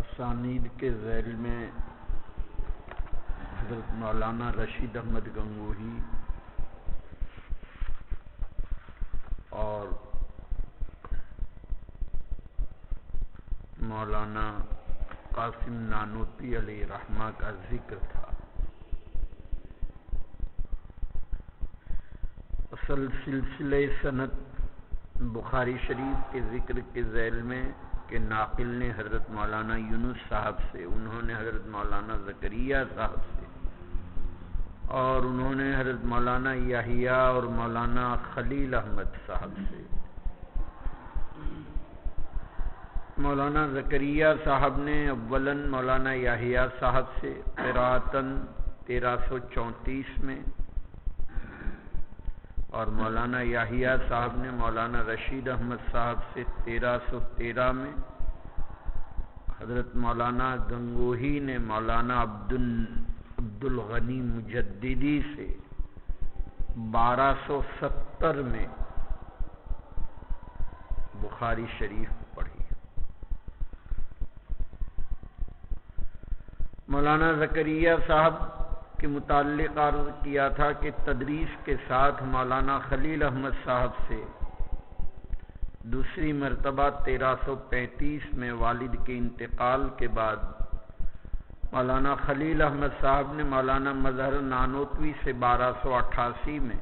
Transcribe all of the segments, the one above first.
اسانید کے ذیل میں حضرت مولانا رشید احمد گنگوہی اور مولانا قاسم نانوتوی علیہ رحمہ کا ذکر تھا۔ اصل سلسلہ سند بخاری شریف کے ذکر کے ذیل میں کہ ناقل نے حضرت مولانا یونس صاحب سے، انہوں نے حضرت مولانا زکریا صاحب سے، اور انہوں نے حضرت مولانا یحییٰ اور مولانا خلیل احمد صاحب سے۔ مولانا زکریا صاحب نے اولاً مولانا یحییٰ صاحب سے قراءتاً 1334 میں، اور مولانا یحییٰ صاحب نے مولانا رشید احمد صاحب سے 1313 میں، حضرت مولانا گنگوہی نے مولانا عبد الغنی مجددی سے 1270 میں بخاری شریف پڑھی۔ مولانا زکریا صاحب کے متعلق عرض کیا تھا کہ تدریس کے ساتھ مولانا خلیل احمد صاحب سے دوسری مرتبہ 1335 میں والد کے انتقال کے بعد مولانا خلیل احمد صاحب نے مولانا مظہر نانوتوی سے 1288 میں،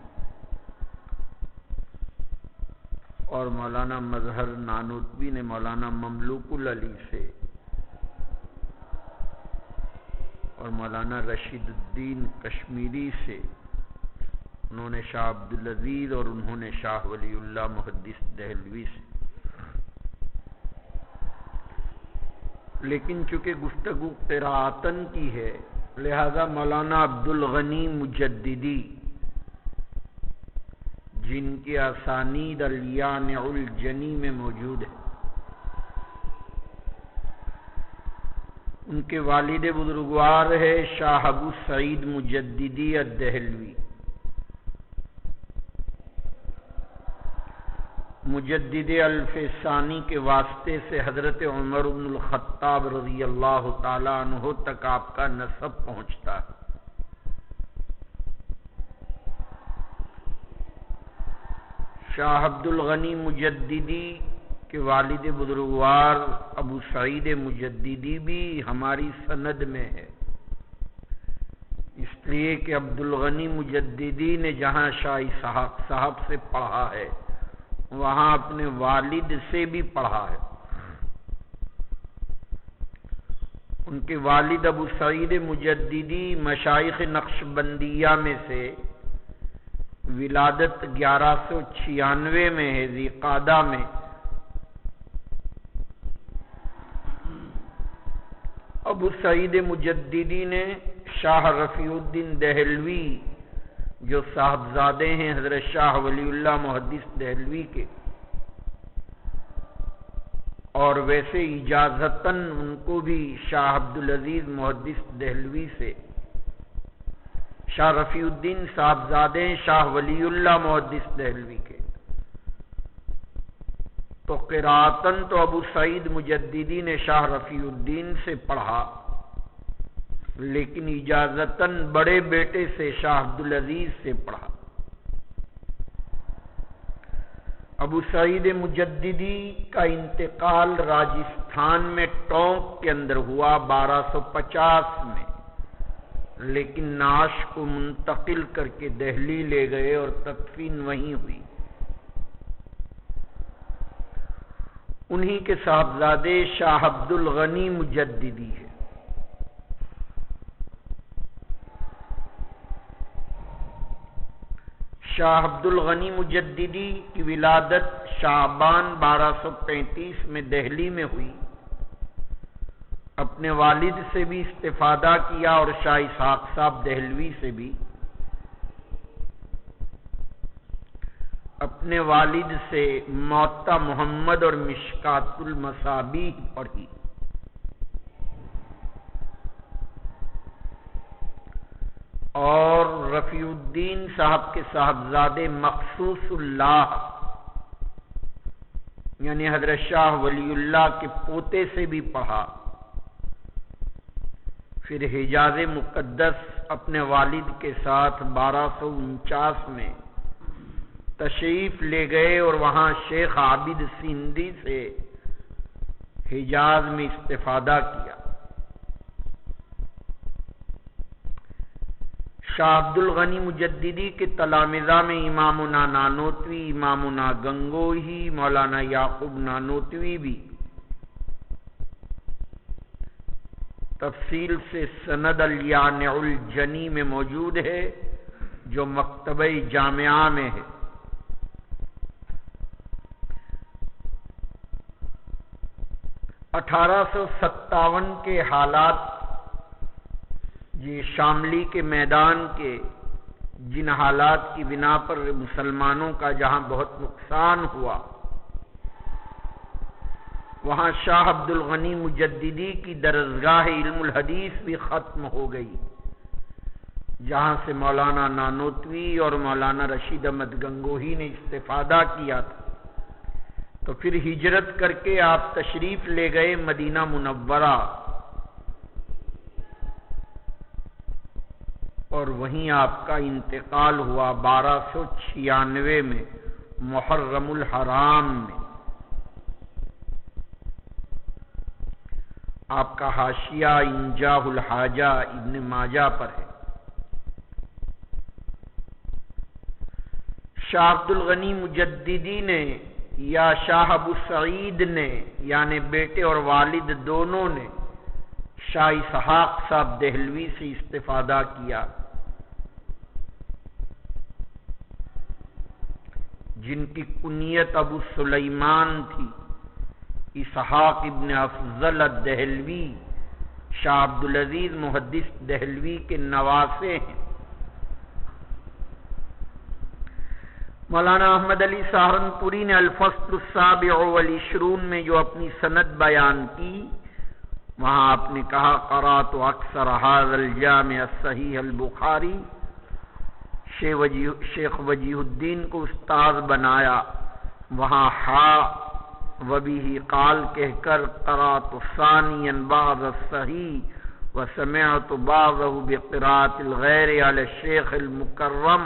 اور مولانا مظہر نانوتوی نے مولانا مملوک العلی سے اور مولانا رشید الدین کشمیری سے، انہوں نے شاہ عبدالعزیز اور انہوں نے شاہ ولی اللہ محدث دہلوی سے۔ لیکن چونکہ گفتگو قراءتاً کی ہے، لہذا مولانا عبد الغنی مجددی جن کی اسانید الیانع الجنی میں موجود ہے، ان کے والد بزرگوار ہے شاہ ابو سعید مجددی الدہلوی۔ مجدد الف ثانی کے واسطے سے حضرت عمر بن الخطاب رضی اللہ تعالی عنہ تک آپ کا نسب پہنچتا ہے۔ شاہ عبد الغنی مجددی کہ والد بزرگوار ابو سعید مجددی بھی ہماری سند میں ہے، اس لیے کہ عبد الغنی مجددی نے جہاں شاہ اسحاق صاحب سے پڑھا ہے وہاں اپنے والد سے بھی پڑھا ہے۔ ان کے والد ابو سعید مجددی مشائخ نقشبندیہ میں سے، ولادت 1196 میں ہے ذی قعدہ میں، ابو سعید مجددی نے شاہ رفیع الدین دہلوی جو صاحبزادے ہیں حضرت شاہ ولی اللہ محدث دہلوی کے، اور ویسے اجازتاً ان کو بھی شاہ عبدالعزیز محدث دہلوی سے، شاہ رفیع الدین صاحبزادے شاہ ولی اللہ محدث دہلوی کے، تو قراءتاً تو ابو سعید مجددی نے شاہ رفیع الدین سے پڑھا، لیکن اجازتاً بڑے بیٹے سے شاہ عبدالعزیز سے پڑھا۔ ابو سعید مجددی کا انتقال راجستھان میں ٹونک کے اندر ہوا 1250 میں، لیکن نعش کو منتقل کر کے دہلی لے گئے اور تدفین وہیں ہوئی۔ انہی کے صاحبزادے شاہ عبد الغنی مجددی ہے۔ شاہ عبد الغنی مجددی کی ولادت شعبان 1235 میں دہلی میں ہوئی۔ اپنے والد سے بھی استفادہ کیا اور شاہ اسحاق صاحب دہلوی سے بھی۔ اپنے والد سے موطا محمد اور مشکات المصابیح پڑھی۔ اور رفیع الدین صاحب کے صاحبزادے مخصوص اللہ یعنی حضرت شاہ ولی اللہ کے پوتے سے بھی پڑھا، پھر حجاز مقدس اپنے والد کے ساتھ 1249 میں تشریف لے گئے اور وہاں شیخ عابد سندھی سے حجاز میں استفادہ کیا۔ شاہ عبد الغنی مجددی کے تلامذہ میں امامنا نانوتوی، امامنا گنگوہی، مولانا یعقوب نانوتوی بھی۔ تفصیل سے سند الیانع الجنی میں موجود ہے جو مکتبہ جامعہ میں ہے۔ 1857 کے حالات، یہ شاملی کے میدان کے جن حالات کی بنا پر مسلمانوں کا جہاں بہت نقصان ہوا، وہاں شاہ عبد الغنی مجددی کی درسگاہ علم الحدیث بھی ختم ہو گئی، جہاں سے مولانا نانوتوی اور مولانا رشید احمد گنگوہی نے استفادہ کیا تھا۔ تو پھر ہجرت کر کے آپ تشریف لے گئے مدینہ منورہ، اور وہیں آپ کا انتقال ہوا 1296 میں محرم الحرام میں۔ آپ کا حاشیہ انجاہ الحاجہ ابن ماجہ پر ہے۔ شاہ عبد الغنی مجددی نے یا شاہ ابو سعید نے، یعنی بیٹے اور والد دونوں نے، شاہ اسحاق صاحب دہلوی سے استفادہ کیا، جن کی کنیت ابو سلیمان تھی۔ اسحاق ابن افضل الدہلوی شاہ عبدالعزیز محدث دہلوی کے نواسے ہیں۔ مولانا احمد علی سہارنپوری نے الفصل السابع والعشرون میں جو اپنی سند بیان کی، وہاں آپ نے کہا قرأت اکثر هذا الجامع الصحیح البخاری، شیخ وجیہ الدین کو استاد بنایا، وہاں وبه قال کہہ کر قرأت ثانیا بعض الصحیح وسمعت بعضه بقراءة الغیر علی الشیخ المکرم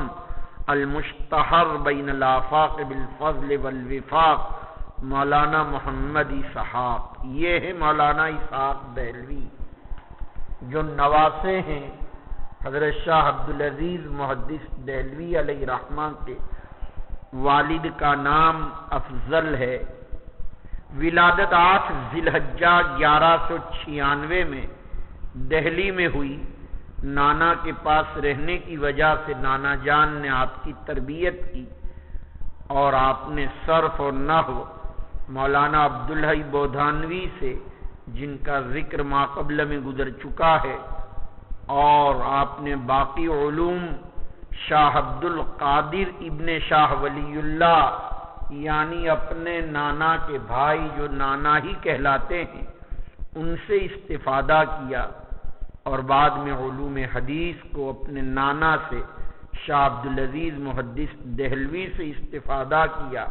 المشتہر بین الآفاق بالفضل والوفاق مولانا محمد اسحاق۔ یہ ہے مولانا اسحاق دہلوی جو نواسے ہیں حضرت شاہ عبدالعزیز محدث دہلوی علیہ رحمہ کے۔ والد کا نام افضل ہے۔ ولادت 8 ذی الحجہ 1196 میں دہلی میں ہوئی۔ نانا کے پاس رہنے کی وجہ سے نانا جان نے آپ کی تربیت کی، اور آپ نے صرف اور نحو مولانا عبدالحی بودھانوی سے، جن کا ذکر ما قبل میں گزر چکا ہے، اور آپ نے باقی علوم شاہ عبد القادر ابن شاہ ولی اللہ، یعنی اپنے نانا کے بھائی جو نانا ہی کہلاتے ہیں، ان سے استفادہ کیا، اور بعد میں علوم حدیث کو اپنے نانا سے شاہ عبدالعزیز محدث دہلوی سے استفادہ کیا۔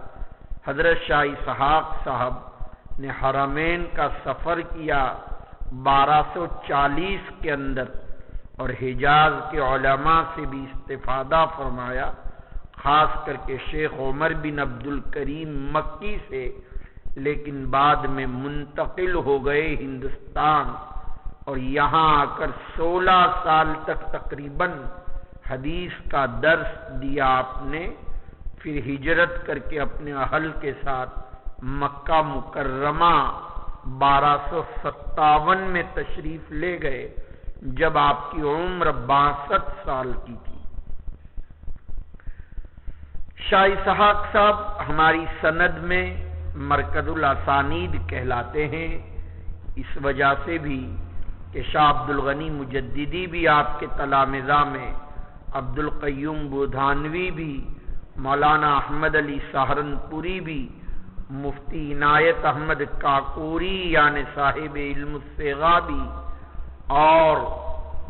حضرت شاہ اسحاق صاحب نے حرمین کا سفر کیا 1240 کے اندر، اور حجاز کے علماء سے بھی استفادہ فرمایا، خاص کر کے شیخ عمر بن عبد الکریم مکی سے، لیکن بعد میں منتقل ہو گئے ہندوستان، اور یہاں آ کر 16 سال تک تقریباً حدیث کا درس دیا آپ نے۔ پھر ہجرت کر کے اپنے اہل کے ساتھ مکہ مکرمہ 1257 میں تشریف لے گئے، جب آپ کی عمر 62 سال کی تھی۔ شاہ اسحاق صاحب ہماری سند میں مرکز الاسانید کہلاتے ہیں، اس وجہ سے بھی کہ شاہ عبد الغنی مجددی بھی آپ کے تلامذہ میں، عبد القیوم بودھانوی بھی، مولانا احمد علی سہارنپوری بھی، مفتی عنایت احمد کاکوری یعنی صاحب علم الصیغہ بھی، اور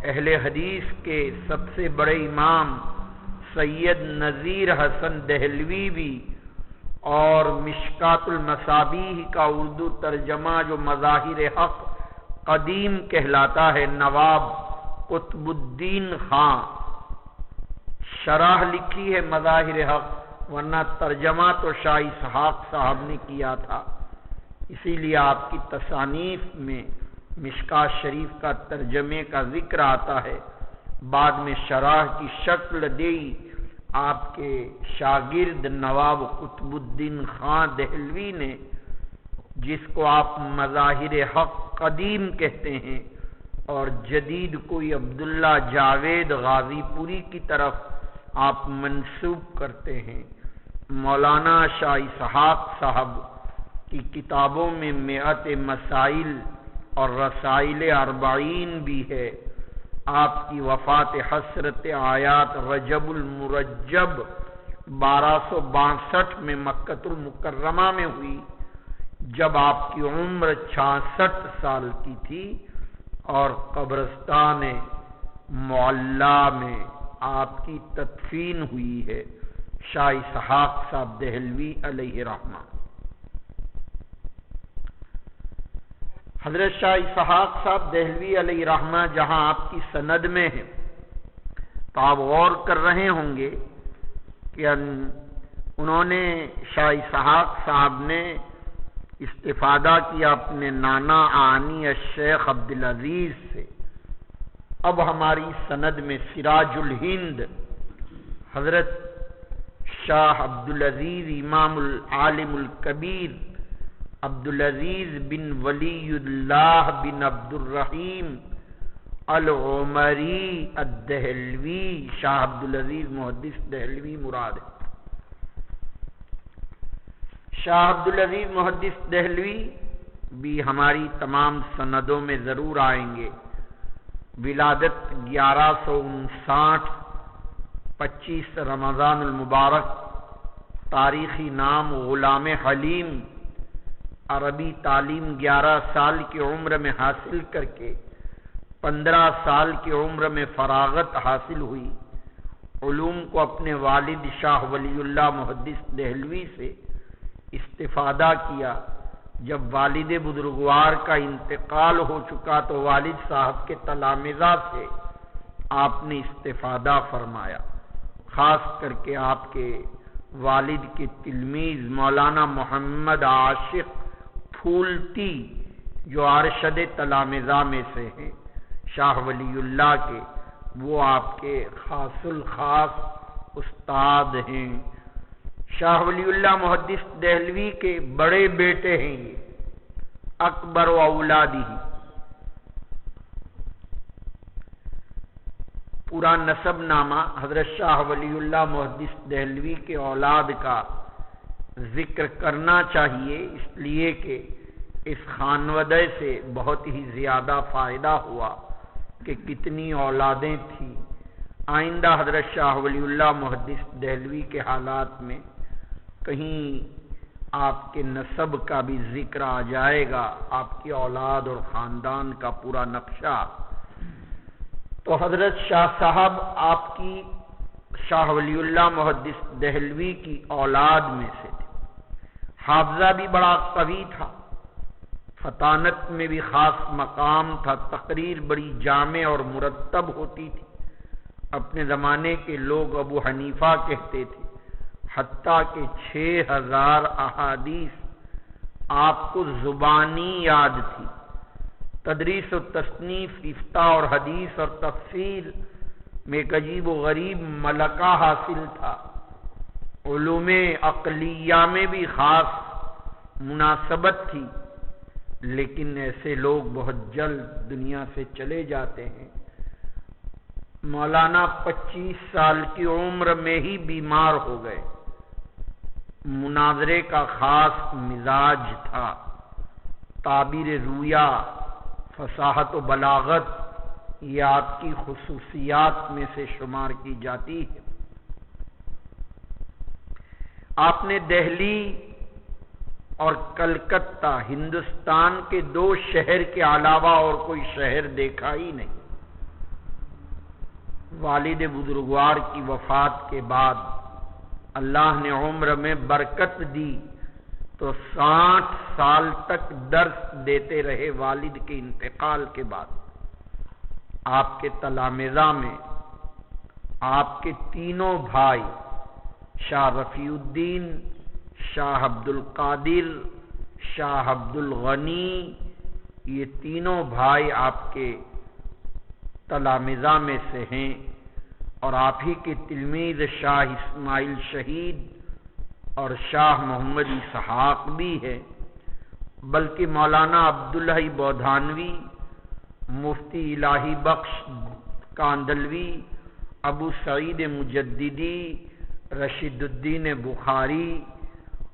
اہل حدیث کے سب سے بڑے امام سید نذیر حسن دہلوی بھی، اور مشکات المصابیح کا اردو ترجمہ جو مظاہر حق قدیم کہلاتا ہے نواب قطب الدین خان. شرح لکھی ہے مظاہر حق، ورنہ ترجمہ تو شاہ اسحاق صاحب نے کیا تھا. اسی لیے آپ کی تصانیف میں مشکاۃ شریف کا ترجمے کا ذکر آتا ہے. بعد میں شرح کی شکل دی آپ کے شاگرد نواب قطب الدین خان دہلوی نے، جس کو آپ مظاہر حق قدیم کہتے ہیں، اور جدید کوئی عبداللہ جاوید غازی پوری کی طرف آپ منسوب کرتے ہیں. مولانا شاہ اسحاق صاحب کی کتابوں میں مئات مسائل اور رسائل 40 بھی ہے. آپ کی وفات حسرت آیات رجب المرجب 1262 میں مکۃ المکرمہ میں ہوئی، جب آپ کی عمر 66 سال کی تھی، اور قبرستان معلی میں آپ کی تدفین ہوئی ہے. شاہ اسحاق صاحب دہلوی علیہ رحمہ. حضرت شاہ اسحاق صاحب دہلوی علیہ رحمہ جہاں آپ کی سند میں ہیں، تو آپ غور کر رہے ہوں گے کہ انہوں نے شاہ اسحاق صاحب نے استفادہ کیا اپنے نانا آنی الشیخ عبدالعزیز سے. اب ہماری سند میں سراج الہند حضرت شاہ عبدالعزیز امام العالم الکبیر عبدالعزیز بن ولی اللہ بن عبد الرحیم العمری الدہلوی، شاہ عبدالعزیز محدث دہلوی مراد ہے. شاہ عبدالعزیز محدث دہلوی بھی ہماری تمام سندوں میں ضرور آئیں گے. ولادت 1159، 25 رمضان المبارک. تاریخی نام غلام حلیم. عربی تعلیم 11 سال کی عمر میں حاصل کر کے 15 سال کی عمر میں فراغت حاصل ہوئی. علوم کو اپنے والد شاہ ولی اللہ محدث دہلوی سے استفادہ کیا. جب والد بزرگوار کا انتقال ہو چکا تو والد صاحب کے تلامذہ سے آپ نے استفادہ فرمایا. خاص کر کے آپ کے والد کے تلمیذ مولانا محمد عاشق پھولتی، جو ارشد تلامذہ میں سے ہیں شاہ ولی اللہ کے، وہ آپ کے خاص الخاص استاد ہیں. شاہ ولی اللہ محدث دہلوی کے بڑے بیٹے ہیں یہ، اکبر و اولادی. پورا نسب نامہ حضرت شاہ ولی اللہ محدث دہلوی کے اولاد کا ذکر کرنا چاہیے، اس لیے کہ اس خانودہ سے بہت ہی زیادہ فائدہ ہوا کہ کتنی اولادیں تھیں. آئندہ حضرت شاہ ولی اللہ محدث دہلوی کے حالات میں کہیں آپ کے نسب کا بھی ذکر آ جائے گا، آپ کی اولاد اور خاندان کا پورا نقشہ. تو حضرت شاہ صاحب آپ کی شاہ ولی اللہ محدث دہلوی کی اولاد میں سے تھے. حافظہ بھی بڑا قوی تھا، فطانت میں بھی خاص مقام تھا، تقریر بڑی جامع اور مرتب ہوتی تھی. اپنے زمانے کے لوگ ابو حنیفہ کہتے تھے، حتیٰ کہ 6000 احادیث آپ کو زبانی یاد تھی. تدریس و تصنیف، افتاء اور حدیث اور تفسیر میں ایک عجیب و غریب ملکہ حاصل تھا. علوم عقلیہ میں بھی خاص مناسبت تھی، لیکن ایسے لوگ بہت جلد دنیا سے چلے جاتے ہیں. مولانا 25 سال کی عمر میں ہی بیمار ہو گئے. مناظرے کا خاص مزاج تھا. تعبیر رویا، فصاحت و بلاغت یہ آپ کی خصوصیات میں سے شمار کی جاتی ہے. آپ نے دہلی اور کلکتہ ہندوستان کے 2 شہر کے علاوہ اور کوئی شہر دیکھا ہی نہیں. والد بزرگوار کی وفات کے بعد اللہ نے عمر میں برکت دی تو 60 سال تک درس دیتے رہے والد کے انتقال کے بعد۔ آپ کے تلامذہ میں آپ کے تینوں بھائی شاہ رفیع الدین، شاہ عبد القادر، شاہ عبد الغنی، یہ تینوں بھائی آپ کے تلامذہ میں سے ہیں، اور آپ ہی کے تلمیذ شاہ اسماعیل شہید اور شاہ محمد اسحاق بھی ہے، بلکہ مولانا عبداللہ بودھانوی، مفتی الہی بخش کاندلوی، ابو سعید مجددی، رشید الدین بخاری،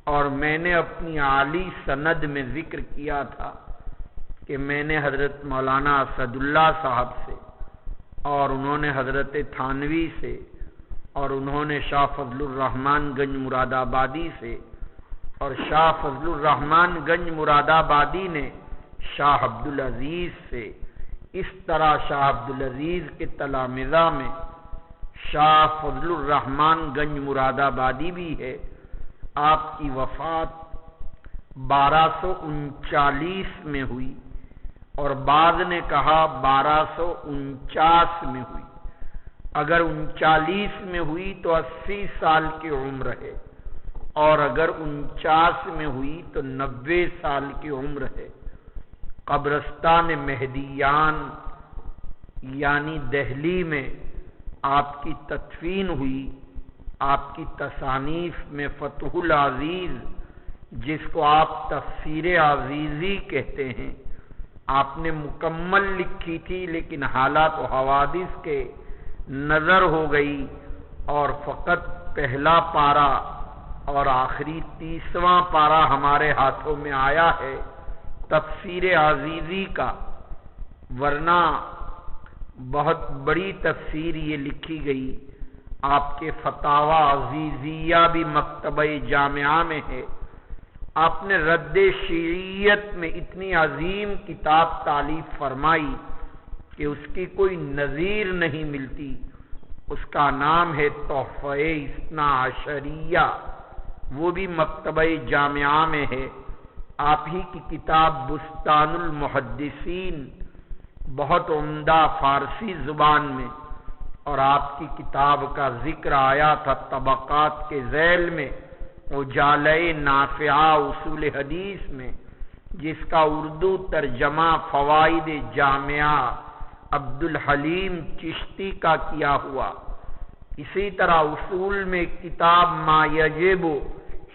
اور میں نے اپنی عالی سند میں ذکر کیا تھا کہ میں نے حضرت مولانا اسد اللہ صاحب سے، اور انہوں نے حضرت تھانوی سے، اور انہوں نے شاہ فضل الرحمن گنج مراد آبادی سے، اور شاہ فضل الرحمن گنج مراد آبادی نے شاہ عبدالعزیز سے، اس طرح شاہ عبدالعزیز کے تلامذہ میں شاہ فضل الرحمن گنج مراد آبادی بھی ہے۔ آپ کی وفات 1239 میں ہوئی، اور بعض نے کہا 1249 میں ہوئی۔ اگر 39 میں ہوئی تو 80 سال کی عمر ہے، اور اگر 49 میں ہوئی تو 90 سال کی عمر ہے۔ قبرستان مہدیان یعنی دہلی میں آپ کی تدفین ہوئی۔ آپ کی تصانیف میں فتح العزیز، جس کو آپ تفسیر عزیزی کہتے ہیں، آپ نے مکمل لکھی تھی، لیکن حالات و حوادث کے نظر ہو گئی، اور فقط پہلا پارہ اور آخری 30واں پارہ ہمارے ہاتھوں میں آیا ہے تفسیر عزیزی کا، ورنہ بہت بڑی تفسیر یہ لکھی گئی۔ آپ کے فتاوی عزیزیہ بھی مکتبہ جامعہ میں ہے۔ آپ نے رد شیعیت میں اتنی عظیم کتاب تالیف فرمائی کہ اس کی کوئی نظیر نہیں ملتی۔ اس کا نام ہے تحفہ اثنا عشریہ، وہ بھی مکتبہ جامعہ میں ہے۔ آپ ہی کی کتاب بستان المحدثین بہت عمدہ فارسی زبان میں، اور آپ کی کتاب کا ذکر آیا تھا طبقات کے ذیل میں اجالۂ نافعہ اصول حدیث میں، جس کا اردو ترجمہ فوائد جامعہ عبدالحلیم چشتی کا کیا ہوا۔ اسی طرح اصول میں کتاب ما یجب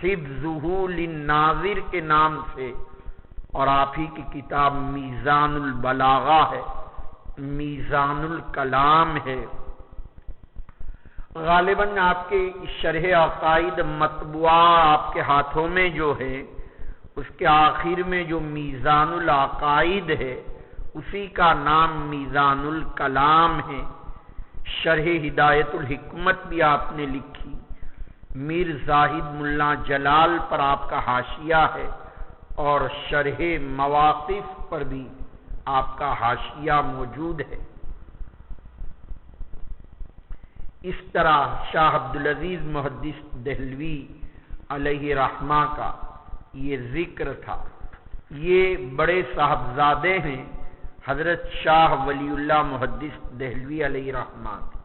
حفظہ للناظر کے نام سے، اور آپ ہی کی کتاب میزان البلاغہ ہے، میزان الکلام ہے۔ غالباً آپ کے شرح عقائد مطبوعہ آپ کے ہاتھوں میں جو ہے، اس کے آخر میں جو میزان العقائد ہے، اسی کا نام میزان الکلام ہے۔ شرح ہدایت الحکمت بھی آپ نے لکھی۔ میر زاہد ملا جلال پر آپ کا حاشیہ ہے، اور شرح مواقف پر بھی آپ کا حاشیہ موجود ہے۔ اس طرح شاہ عبدالعزیز محدث دہلوی علیہ رحمہ کا یہ ذکر تھا۔ یہ بڑے صاحبزادے ہیں حضرت شاہ ولی اللہ محدث دہلوی علیہ رحمہ کے۔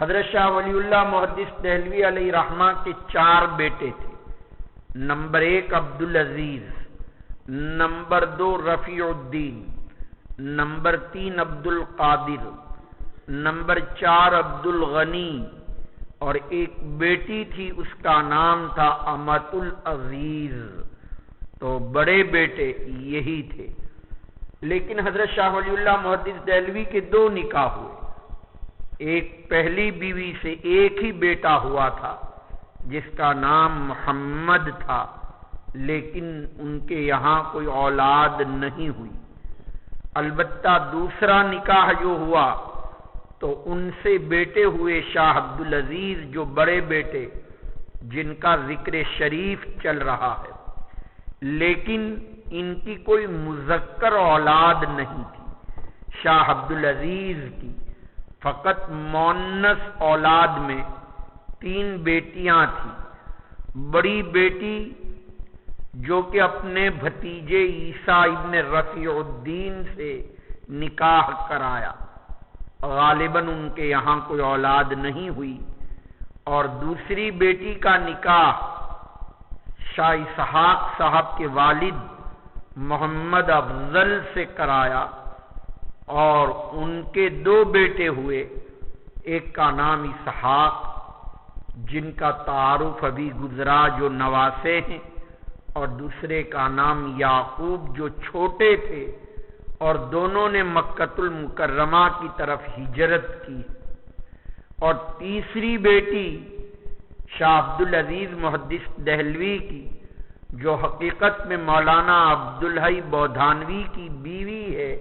حضرت شاہ ولی اللہ محدث دہلوی علیہ رحمہ کے 4 بیٹے تھے۔ نمبر 1 عبدالعزیز، نمبر 2 رفیع الدین، نمبر 3 عبد القادر، نمبر 4 عبد الغنی، اور ایک بیٹی تھی، اس کا نام تھا امت العزیز۔ تو بڑے بیٹے یہی تھے۔ لیکن حضرت شاہ ولی اللہ محدث دہلوی کے 2 نکاح ہوئے۔ ایک پہلی بیوی سے ایک ہی بیٹا ہوا تھا، جس کا نام محمد تھا، لیکن ان کے یہاں کوئی اولاد نہیں ہوئی۔ البتہ دوسرا نکاح جو ہوا تو ان سے بیٹے ہوئے شاہ عبدالعزیز، جو بڑے بیٹے جن کا ذکر شریف چل رہا ہے، لیکن ان کی کوئی مذکر اولاد نہیں تھی۔ شاہ عبدالعزیز کی فقط مؤنث اولاد میں 3 بیٹیاں تھیں۔ بڑی بیٹی جو کہ اپنے بھتیجے عیسیٰ ابن رفیع الدین سے نکاح کرایا، غالباً ان کے یہاں کوئی اولاد نہیں ہوئی، اور دوسری بیٹی کا نکاح شاہ اسحاق صاحب کے والد محمد افضل سے کرایا، اور ان کے 2 بیٹے ہوئے، ایک کا نام اسحاق جن کا تعارف ابھی گزرا جو نواسے ہیں، اور دوسرے کا نام یعقوب جو چھوٹے تھے، اور دونوں نے مکۃ المکرمہ کی طرف ہجرت کی، اور تیسری بیٹی شاہ عبدالعزیز محدث دہلوی کی جو حقیقت میں مولانا عبدالحی بودھانوی کی بیوی ہے،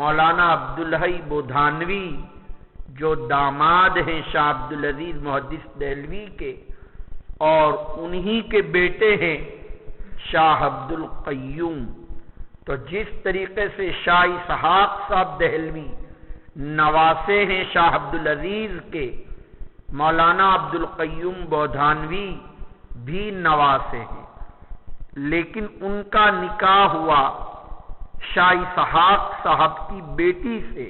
مولانا عبدالحی بودھانوی جو داماد ہیں شاہ عبدالعزیز محدث دہلوی کے، اور انہی کے بیٹے ہیں شاہ عبد القیوم۔ تو جس طریقے سے شاہ اسحاق صاحب دہلوی نواسے ہیں شاہ عبدالعزیز کے، مولانا عبد القیوم بودھانوی بھی نواسے ہیں، لیکن ان کا نکاح ہوا شاہ اسحاق صاحب کی بیٹی سے،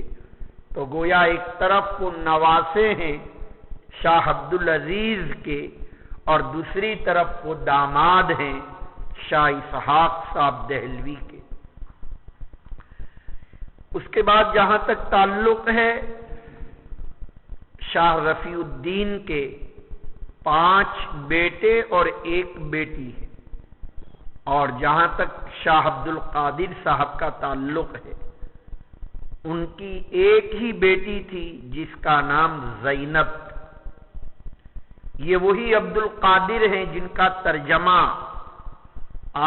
تو گویا ایک طرف وہ نواسے ہیں شاہ عبدالعزیز کے، اور دوسری طرف وہ داماد ہیں شاہ اسحاق صاحب دہلوی کے۔ اس کے بعد جہاں تک تعلق ہے شاہ رفیع الدین کے 5 بیٹے اور 1 بیٹی ہے، اور جہاں تک شاہ عبد القادر صاحب کا تعلق ہے، ان کی ایک ہی بیٹی تھی جس کا نام زینب۔ یہ وہی عبد القادر ہیں جن کا ترجمہ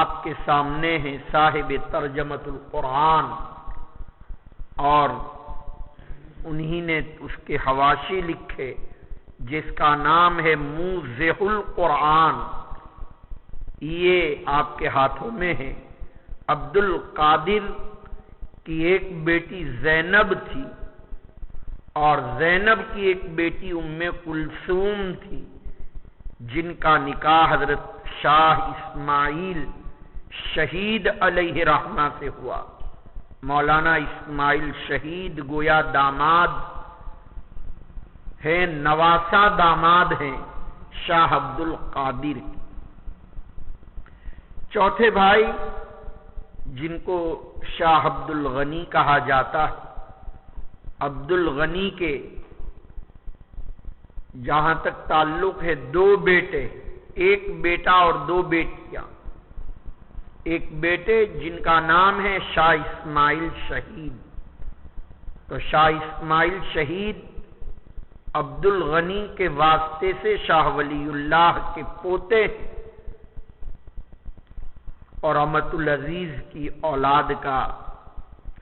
آپ کے سامنے ہے، صاحب ترجمۃ القرآن، اور انہی نے اس کے حواشی لکھے جس کا نام ہے موضح القرآن، یہ آپ کے ہاتھوں میں ہے۔ عبد القادر کی ایک بیٹی زینب تھی، اور زینب کی ایک بیٹی ام کلثوم تھی، جن کا نکاح حضرت شاہ اسماعیل شہید علیہ رحمہ سے ہوا۔ مولانا اسماعیل شہید گویا داماد ہیں، نواسہ داماد ہیں شاہ عبد القادر کی۔ چوتھے بھائی جن کو شاہ عبد الغنی کہا جاتا ہے، عبد الغنی کے جہاں تک تعلق ہے 2 بیٹے، 1 بیٹا اور 2 بیٹیاں۔ ایک بیٹے جن کا نام ہے شاہ اسماعیل شہید، تو شاہ اسماعیل شہید عبد الغنی کے واسطے سے شاہ ولی اللہ کے پوتے ہیں، اور امت العزیز کی اولاد کا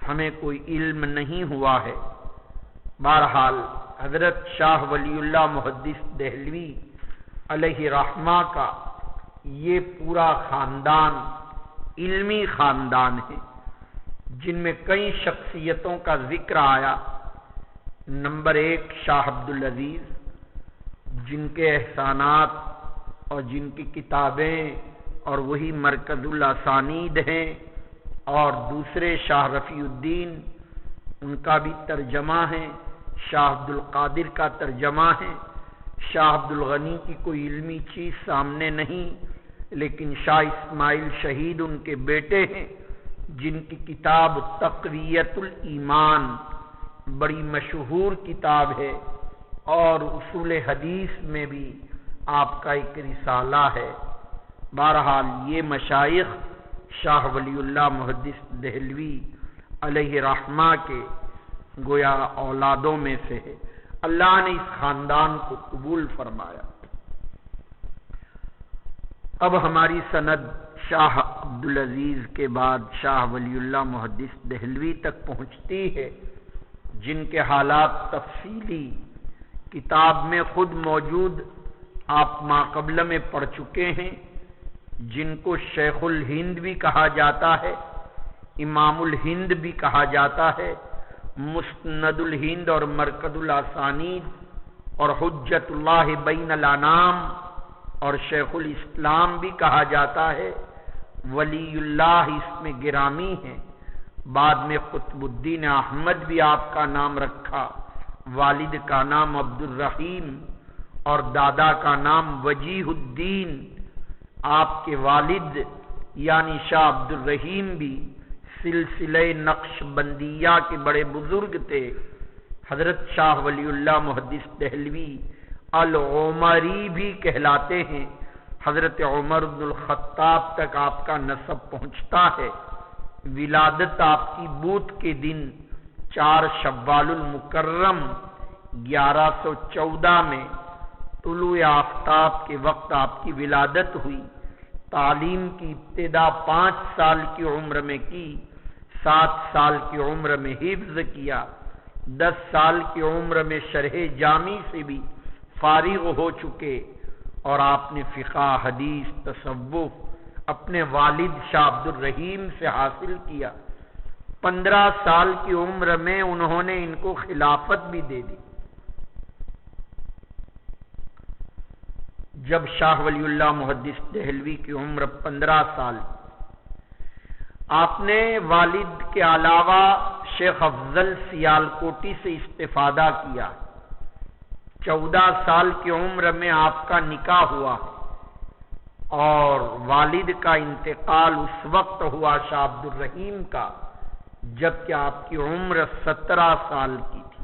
ہمیں کوئی علم نہیں ہوا ہے۔ بہرحال حضرت شاہ ولی اللہ محدث دہلوی علیہ رحمہ کا یہ پورا خاندان علمی خاندان ہے، جن میں کئی شخصیتوں کا ذکر آیا۔ نمبر 1 شاہ عبدالعزیز، جن کے احسانات اور جن کی کتابیں اور وہی مرکز الاسانید ہیں، اور دوسرے شاہ رفیع الدین، ان کا بھی ترجمہ ہے، شاہ عبد القادر کا ترجمہ ہے۔ شاہ عبد الغنی کی کوئی علمی چیز سامنے نہیں، لیکن شاہ اسماعیل شہید ان کے بیٹے ہیں، جن کی کتاب تقویت الایمان بڑی مشہور کتاب ہے، اور اصول حدیث میں بھی آپ کا ایک رسالہ ہے۔ بہرحال یہ مشائخ شاہ ولی اللہ محدث دہلوی علیہ رحمہ کے گویا اولادوں میں سے ہے۔ اللہ نے اس خاندان کو قبول فرمایا۔ اب ہماری سند شاہ عبدالعزیز کے بعد شاہ ولی اللہ محدث دہلوی تک پہنچتی ہے، جن کے حالات تفصیلی کتاب میں خود موجود آپ ماقبل میں پڑھ چکے ہیں، جن کو شیخ الہند بھی کہا جاتا ہے، امام الہند بھی کہا جاتا ہے، مستند الہند اور مرکز الاسانید اور حجت اللہ بین الانام اور شیخ الاسلام بھی کہا جاتا ہے، ولی اللہ اس میں گرامی ہے، بعد میں قطب الدین احمد بھی آپ کا نام رکھا، والد کا نام عبد الرحیم اور دادا کا نام وجیہ الدین۔ آپ کے والد یعنی شاہ عبد الرحیم بھی سلسلہ نقش بندیہ کے بڑے بزرگ تھے۔ حضرت شاہ ولی اللہ محدث دہلوی العمری بھی کہلاتے ہیں، حضرت عمر بن الخطاب تک آپ کا نسب پہنچتا ہے۔ ولادت آپ کی بدھ کے دن 4 شوال المکرم 1114 میں طلوع آفتاب کے وقت آپ کی ولادت ہوئی۔ تعلیم کی ابتدا 5 سال کی عمر میں کی، 7 سال کی عمر میں حفظ کیا، 10 سال کی عمر میں شرح جامی سے بھی فارغ ہو چکے، اور آپ نے فقہ، حدیث، تصوف اپنے والد شاہ عبد الرحیم سے حاصل کیا۔ 15 سال کی عمر میں انہوں نے ان کو خلافت بھی دے دی۔ جب شاہ ولی اللہ محدث دہلوی کی عمر 15 سال، آپ نے والد کے علاوہ شیخ افضل سیالکوٹی سے استفادہ کیا۔ 14 سال کی عمر میں آپ کا نکاح ہوا اور والد کا انتقال اس وقت ہوا شاہ عبد الرحیم کا جبکہ آپ کی عمر 17 سال کی تھی۔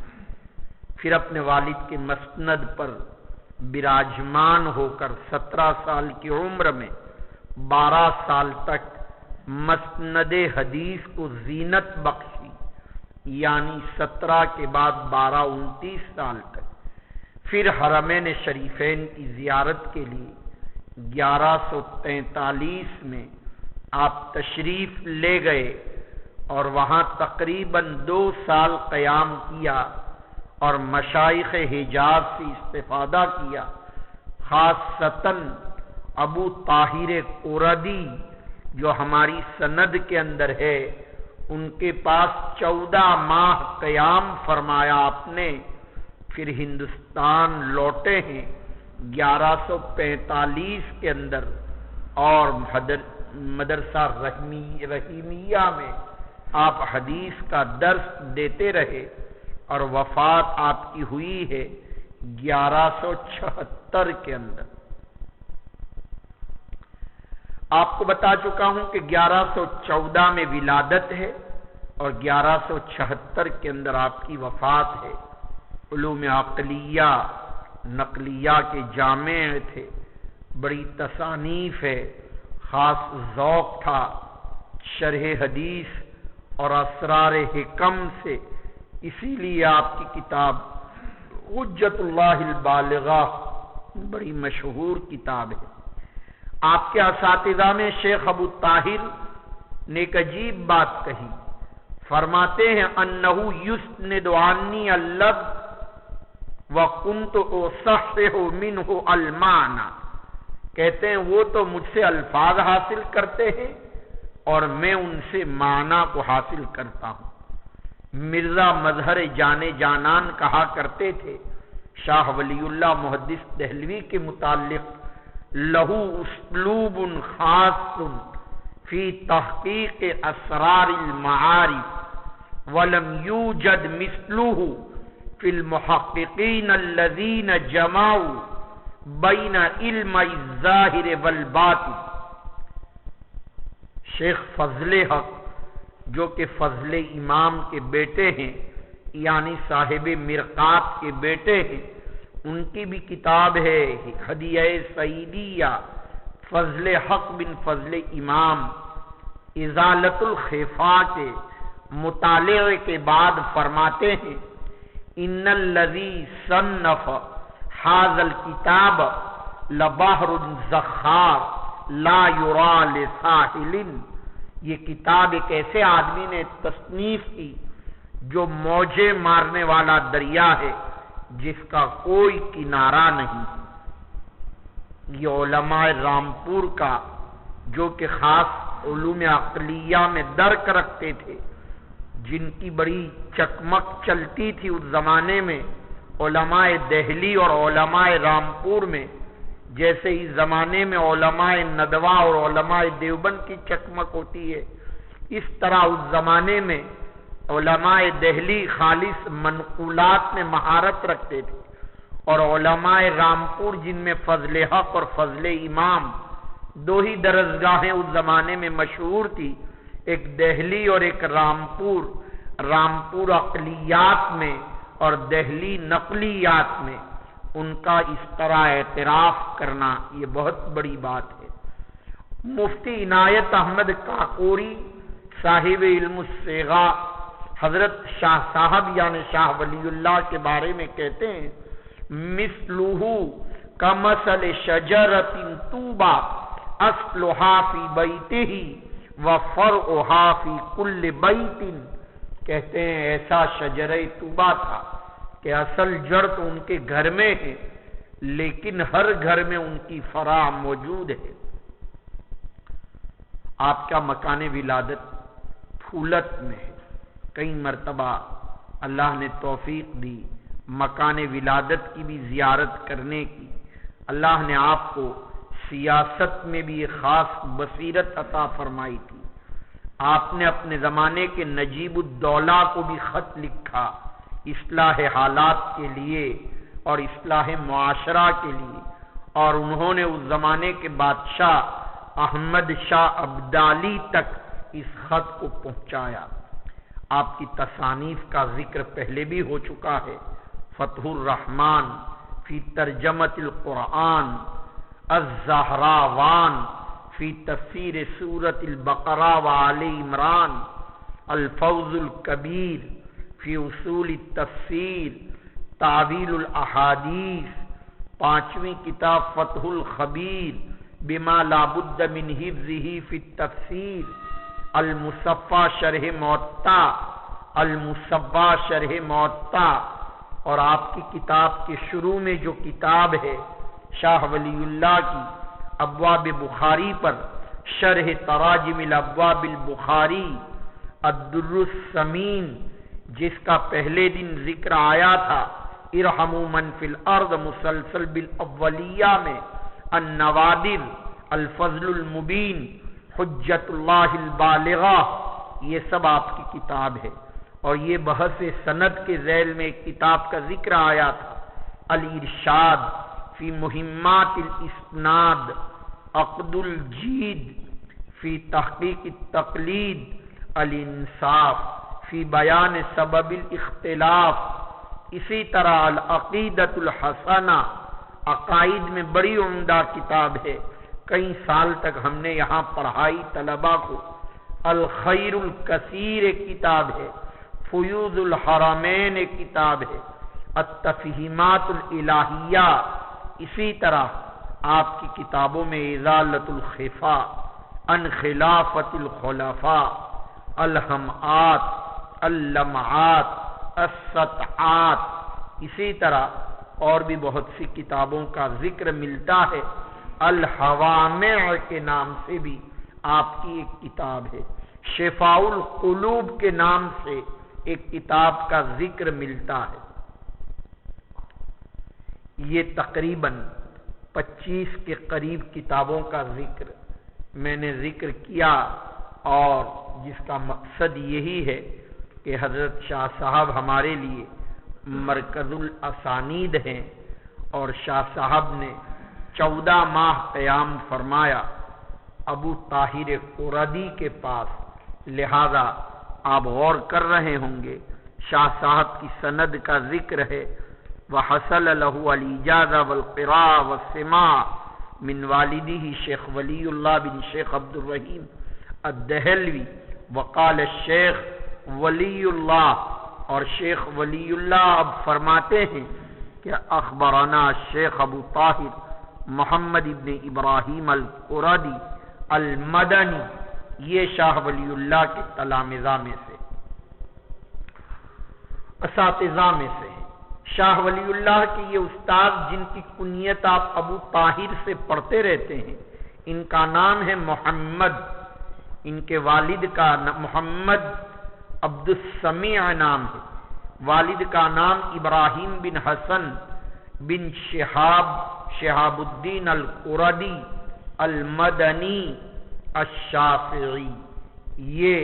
پھر اپنے والد کے مسند پر براجمان ہو کر 17 سال کی عمر میں 12 سال تک مسند حدیث کو زینت بخشی، یعنی 17 کے بعد 12 29 سال تک۔ پھر حرمین شریفین کی زیارت کے لیے 1143 میں آپ تشریف لے گئے اور وہاں تقریباً 2 سال قیام کیا اور مشائخ حجاز سے استفادہ کیا، خاصتاً ابو طاہر قردی جو ہماری سند کے اندر ہے، ان کے پاس 14 ماہ قیام فرمایا آپ نے۔ پھر ہندوستان لوٹے ہیں 1145 کے اندر اور مدرسہ رحیمیہ میں آپ حدیث کا درس دیتے رہے اور وفات آپ کی ہوئی ہے 1176 کے اندر۔ آپ کو بتا چکا ہوں کہ 1114 میں ولادت ہے اور 1176 کے اندر آپ کی وفات ہے۔ علوم عقلیہ نقلیہ کے جامع تھے، بڑی تصانیف ہے، خاص ذوق تھا شرح حدیث اور اسرار حکم سے، اسی لیے آپ کی کتاب حجت اللہ البالغہ بڑی مشہور کتاب ہے۔ آپ کے اساتذہ میں شیخ ابو طاہر نے ایک عجیب بات کہی، فرماتے ہیں انہو یسند عنی اللفظ وَكُنْتُ أُصَحِّحُ مِنْهُ الْمَعْنَى، کہتے ہیں وہ تو مجھ سے الفاظ حاصل کرتے ہیں اور میں ان سے معنی کو حاصل کرتا ہوں۔ مرزا مظہر جانے جانان کہا کرتے تھے شاہ ولی اللہ محدث دہلوی کے متعلق، لہو اسلوب خاص فی تحقیق اسرار المعارف ولم یوجد مثلہ فی المحققین الذین جمعوا بین علم الظاہر والباطن۔ شیخ فضل حق جو کہ فضل امام کے بیٹے ہیں، یعنی صاحب مرقات کے بیٹے ہیں، ان کی بھی کتاب ہے ہدیہ سعیدیہ، فضل حق بن فضل امام ازالت الخفا کے مطالعے کے بعد فرماتے ہیں ان الذی صنف ھذا الکتاب لبحر زخار لا یرا لساحل، یہ کتاب ایک ایسے آدمی نے تصنیف کی جو موجیں مارنے والا دریا ہے جس کا کوئی کنارہ نہیں۔ یہ علماء رامپور کا جو کہ خاص علوم عقلیہ میں درک رکھتے تھے، جن کی بڑی چکمک چلتی تھی اس زمانے میں، علماء دہلی اور علماء رامپور میں جیسے اس زمانے میں علماء ندوہ اور علماء دیوبند کی چکمک ہوتی ہے، اس طرح اس زمانے میں علماء دہلی خالص منقولات میں مہارت رکھتے تھے، اور علماء رامپور جن میں فضل حق اور فضل امام دو ہی درسگاہیں اس زمانے میں مشہور تھی، ایک دہلی اور ایک رامپور، رامپور عقلیات میں اور دہلی نقلیات میں، ان کا اس طرح اعتراف کرنا یہ بہت بڑی بات ہے۔ مفتی عنایت احمد کاکوری صاحب علم الصیغہ حضرت شاہ صاحب یعنی شاہ ولی اللہ کے بارے میں کہتے ہیں، مثلہ کمثل شجرۃ طوبی اصلها فی بیتہ وفرعها فی کل بیت، کہتے ہیں ایسا شجرہ طوبی تھا کہ اصل جڑ تو ان کے گھر میں ہے، لیکن ہر گھر میں ان کی فرع موجود ہے۔ آپ کا مکان ولادت پھولت میں ہے، کئی مرتبہ اللہ نے توفیق دی مکان ولادت کی بھی زیارت کرنے کی، اللہ نے آپ کو سیاست میں بھی ایک خاص بصیرت عطا فرمائی تھی، آپ نے اپنے زمانے کے نجیب الدولہ کو بھی خط لکھا اصلاح حالات کے لیے اور اصلاح معاشرہ کے لیے، اور انہوں نے اس زمانے کے بادشاہ احمد شاہ ابدالی تک اس خط کو پہنچایا۔ آپ کی تصانیف کا ذکر پہلے بھی ہو چکا ہے، فتح الرحمن فی ترجمۃ القرآن، الزہراوان فی تفسیر سورۃ البقرہ و آل عمران، الفوز الکبیر فی اصول التفسیر، تعویل الاحادیث، پانچویں کتاب فتح الخبیر بما لا بد من حفظہ فی التفسیر، المصفى شرح موطا، المصباح شرح موطا، اور آپ کی کتاب کے شروع میں جو کتاب ہے شاہ ولی اللہ کی ابواب بخاری پر شرح تراجم الابواب البخاری، الدر الثمین، جس کا پہلے دن ذکر آیا تھا ارحموا من فی الارض مسلسل بالاولیہ میں، النوادر، الفضل المبین، حجت اللہ البالغہ، یہ سب آپ کی کتاب ہے۔ اور یہ بحث سند کے ذیل میں ایک کتاب کا ذکر آیا تھا، الارشاد فی مہمات الاسناد، عقد الجید فی تحقیق التقلید، الانصاف فی بیان سبب الاختلاف، اسی طرح العقیدۃ الحسنہ، عقائد میں بڑی عمدہ کتاب ہے، کئی سال تک ہم نے یہاں پڑھائی طلباء کو۔ الخیر الکثیر ایک کتاب ہے، فیوض الحرمین ایک کتاب ہے، التفہیمات الالہیہ، اسی طرح آپ کی کتابوں میں ازالۃ الخفا عن خلافت الخلفاء، الہمعات، اللمعات، السطعات، اسی طرح اور بھی بہت سی کتابوں کا ذکر ملتا ہے۔ الحوامع کے نام سے بھی آپ کی ایک کتاب ہے، شفاء القلوب کے نام سے ایک کتاب کا ذکر ملتا ہے۔ یہ تقریباً 25 کے قریب کتابوں کا ذکر میں نے ذکر کیا، اور جس کا مقصد یہی ہے کہ حضرت شاہ صاحب ہمارے لیے مرکز الاسانید ہیں، اور شاہ صاحب نے 14 ماہ قیام فرمایا ابو طاہر قردی کے پاس، لہذا آپ غور کر رہے ہوں گے شاہ صاحب کی سند کا ذکر ہے، وحصل له الاجازہ والقراء والسماع من والدہ شیخ ولی اللہ بن شیخ عبد الرحیم الدہلوی، وقال الشیخ ولی اللہ، اور شیخ ولی اللہ اب فرماتے ہیں کہ اخبرنا شیخ ابو طاہر محمد ابن ابراہیم القردی المدنی، یہ شاہ ولی اللہ کے تلامذہ میں سے، اساتذہ میں سے ہیں۔ شاہ ولی اللہ کے یہ استاد جن کی کنیت آپ ابو طاہر سے پڑھتے رہتے ہیں، ان کا نام ہے محمد، ان کے والد کا محمد عبد السمیع نام ہے، والد کا نام ابراہیم بن حسن بن شہاب الدین القردی المدنی الشافعی، یہ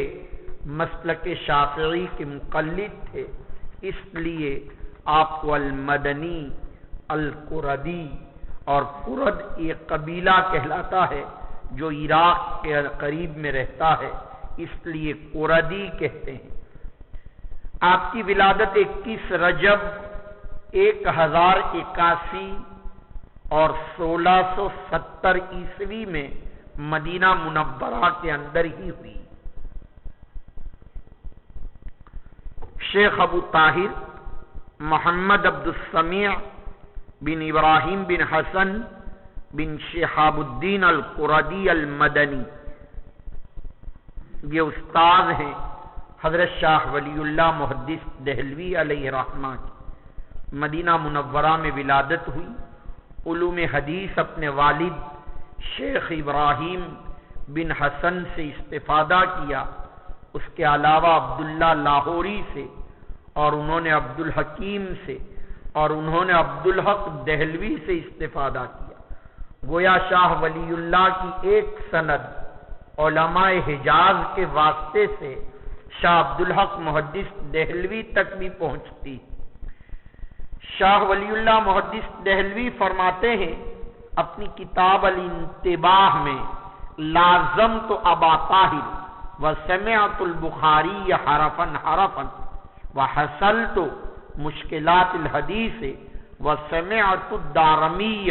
مسلک شافعی کے مقلد تھے، اس لیے آپ کو المدنی القردی، اور قرد ایک قبیلہ کہلاتا ہے جو عراق کے قریب میں رہتا ہے، اس لیے قردی کہتے ہیں۔ آپ کی ولادت 21 رجب 1081 اور 1670 عیسوی میں مدینہ منورہ کے اندر ہی ہوئی۔ شیخ ابو طاہر محمد عبد السمیع بن ابراہیم بن حسن بن شہاب الدین القردی المدنی، یہ استاد ہیں حضرت شاہ ولی اللہ محدث دہلوی علیہ رحمہ کی۔ مدینہ منورہ میں ولادت ہوئی، علوم حدیث اپنے والد شیخ ابراہیم بن حسن سے استفادہ کیا، اس کے علاوہ عبداللہ لاہوری سے، اور انہوں نے عبد الحکیم سے، اور انہوں نے عبدالحق دہلوی سے استفادہ کیا۔ گویا شاہ ولی اللہ کی ایک سند علماء حجاز کے واسطے سے شاہ عبدالحق محدث دہلوی تک بھی پہنچتی۔ شاہ ولی اللہ محدث دہلوی فرماتے ہیں اپنی کتاب الانتباہ میں، لازمت ابا طاہر وسمعت البخاری حرفا حرفا وحصلت مشکلات الحدیث وسمعت الدارمی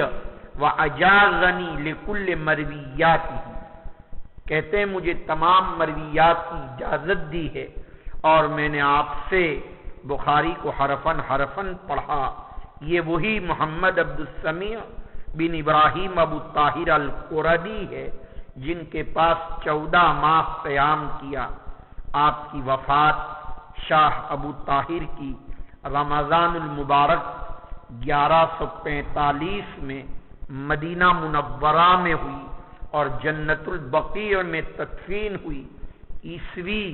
واجازنی لکل مرویاتی، کہتے ہیں مجھے تمام مرویات کی اجازت دی ہے، اور میں نے آپ سے بخاری کو حرفاً حرفاً پڑھا۔ یہ وہی محمد عبد السمیع بن ابراہیم ابو طاہر القردی ہے جن کے پاس 14 ماہ قیام کیا۔ آپ کی وفات شاہ ابو طاہر کی رمضان المبارک 1145 میں مدینہ منورہ میں ہوئی اور جنت البقیع میں تدفین ہوئی۔ عیسوی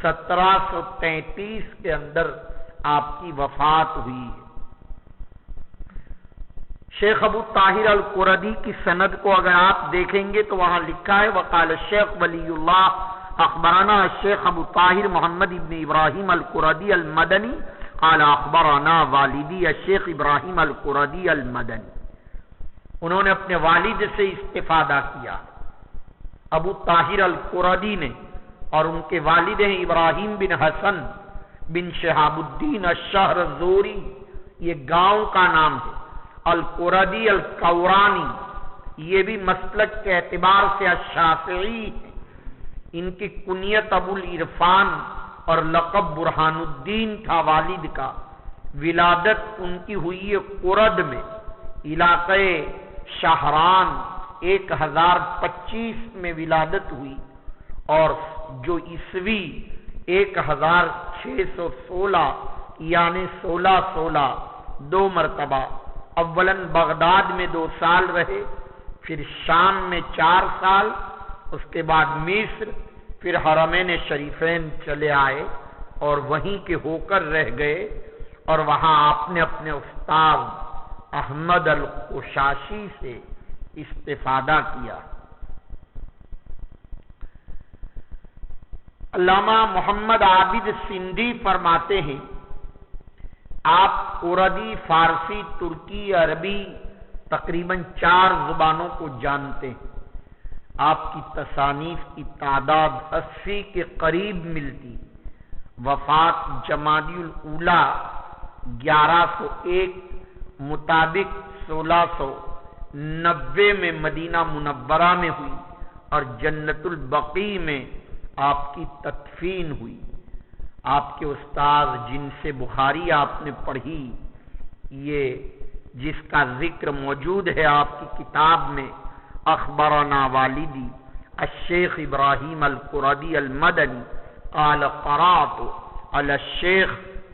1733 کے اندر آپ کی وفات ہوئی۔ شیخ ابو طاہر القردی کی سند کو اگر آپ دیکھیں گے تو وہاں لکھا ہے وقال الشیخ ولی اللہ اخبرنا الشیخ ابو طاہر محمد ابن ابراہیم القردی المدنی قال اخبرنا والدی الشیخ ابراہیم القردی المدنی، انہوں نے اپنے والد سے استفادہ کیا ابو طاہر القردی نے، اور ان کے والد ہیں ابراہیم بن حسن بن شہاب الدین الشہرزوری، یہ گاؤں کا نام ہے، القردی القورانی، یہ بھی مسلک کے اعتبار سے الشافعی ہے۔ ان کی کنیت ابو العرفان اور لقب برہان الدین تھا والد کا۔ ولادت ان کی ہوئی ہے قرد میں، علاقہ شاہران، 1025 میں ولادت ہوئی، اور جو عیسوی 1616 یعنی 1616 2 مرتبہ، اولاً بغداد میں 2 سال رہے، پھر شام میں 4 سال، اس کے بعد مصر، پھر حرمین شریفین چلے آئے اور وہیں کے ہو کر رہ گئے، اور وہاں آپ نے اپنے استاد احمد القشاشی سے استفادہ کیا۔ علامہ محمد عابد سندھی فرماتے ہیں آپ قردی، فارسی، ترکی، عربی تقریباً 4 زبانوں کو جانتے ہیں۔ آپ کی تصانیف کی تعداد 80 کے قریب ملتی۔ وفات جمادی الاولیٰ 1101 مطابق 1690 میں مدینہ منورہ میں ہوئی، اور جنت البقیع میں آپ کی تدفین ہوئی۔ آپ کے استاد جن سے بخاری آپ نے پڑھی، یہ جس کا ذکر موجود ہے آپ کی کتاب میں، اخبرنا والدی الشیخ ابراہیم القردی المدنی قال قرأت علی الشیخ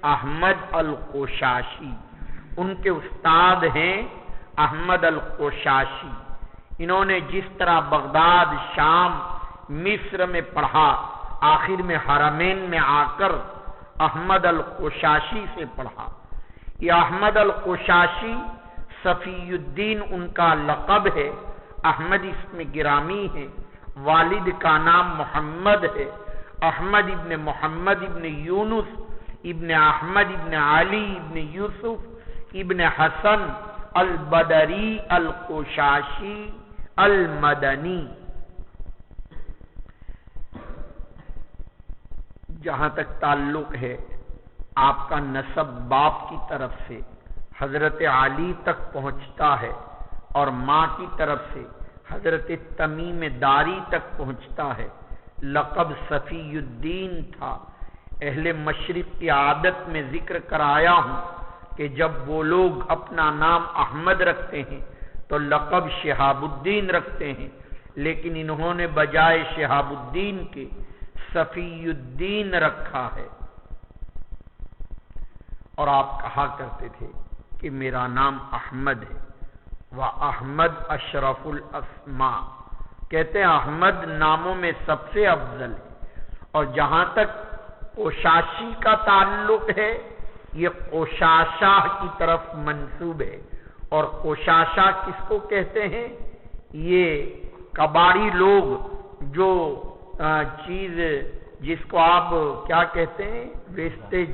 احمد القشاشی، ان کے استاد ہیں احمد القشاشی۔ انہوں نے جس طرح بغداد، شام، مصر میں پڑھا، آخر میں حرمین میں آ کر احمد القشاشی سے پڑھا۔ یہ احمد القشاشی صفی الدین ان کا لقب ہے، احمد اسم گرامی ہے، والد کا نام محمد ہے، احمد ابن محمد ابن یونس ابن احمد ابن علی ابن یوسف ابن حسن البدری القشاشی المدنی۔ جہاں تک تعلق ہے آپ کا نسب باپ کی طرف سے حضرت علی تک پہنچتا ہے اور ماں کی طرف سے حضرت تمیم داری تک پہنچتا ہے۔ لقب صفی الدین تھا۔ اہل مشرق کی عادت میں ذکر کرایا ہوں کہ جب وہ لوگ اپنا نام احمد رکھتے ہیں تو لقب شہاب الدین رکھتے ہیں، لیکن انہوں نے بجائے شہاب الدین کے صفی الدین رکھا ہے۔ اور آپ کہا کرتے تھے کہ میرا نام احمد ہے، وَأَحْمَدْ أَشْرَفُ الْأَسْمَاء، کہتے ہیں احمد ناموں میں سب سے افضل ہے۔ اور جہاں تک قشاشی کا تعلق ہے، یہ قشاشہ کی طرف منسوب ہے۔ اور قشاشہ کس کو کہتے ہیں؟ یہ کباڑی لوگ جو چیز جس کو آپ کیا کہتے ہیں، ویسٹیج،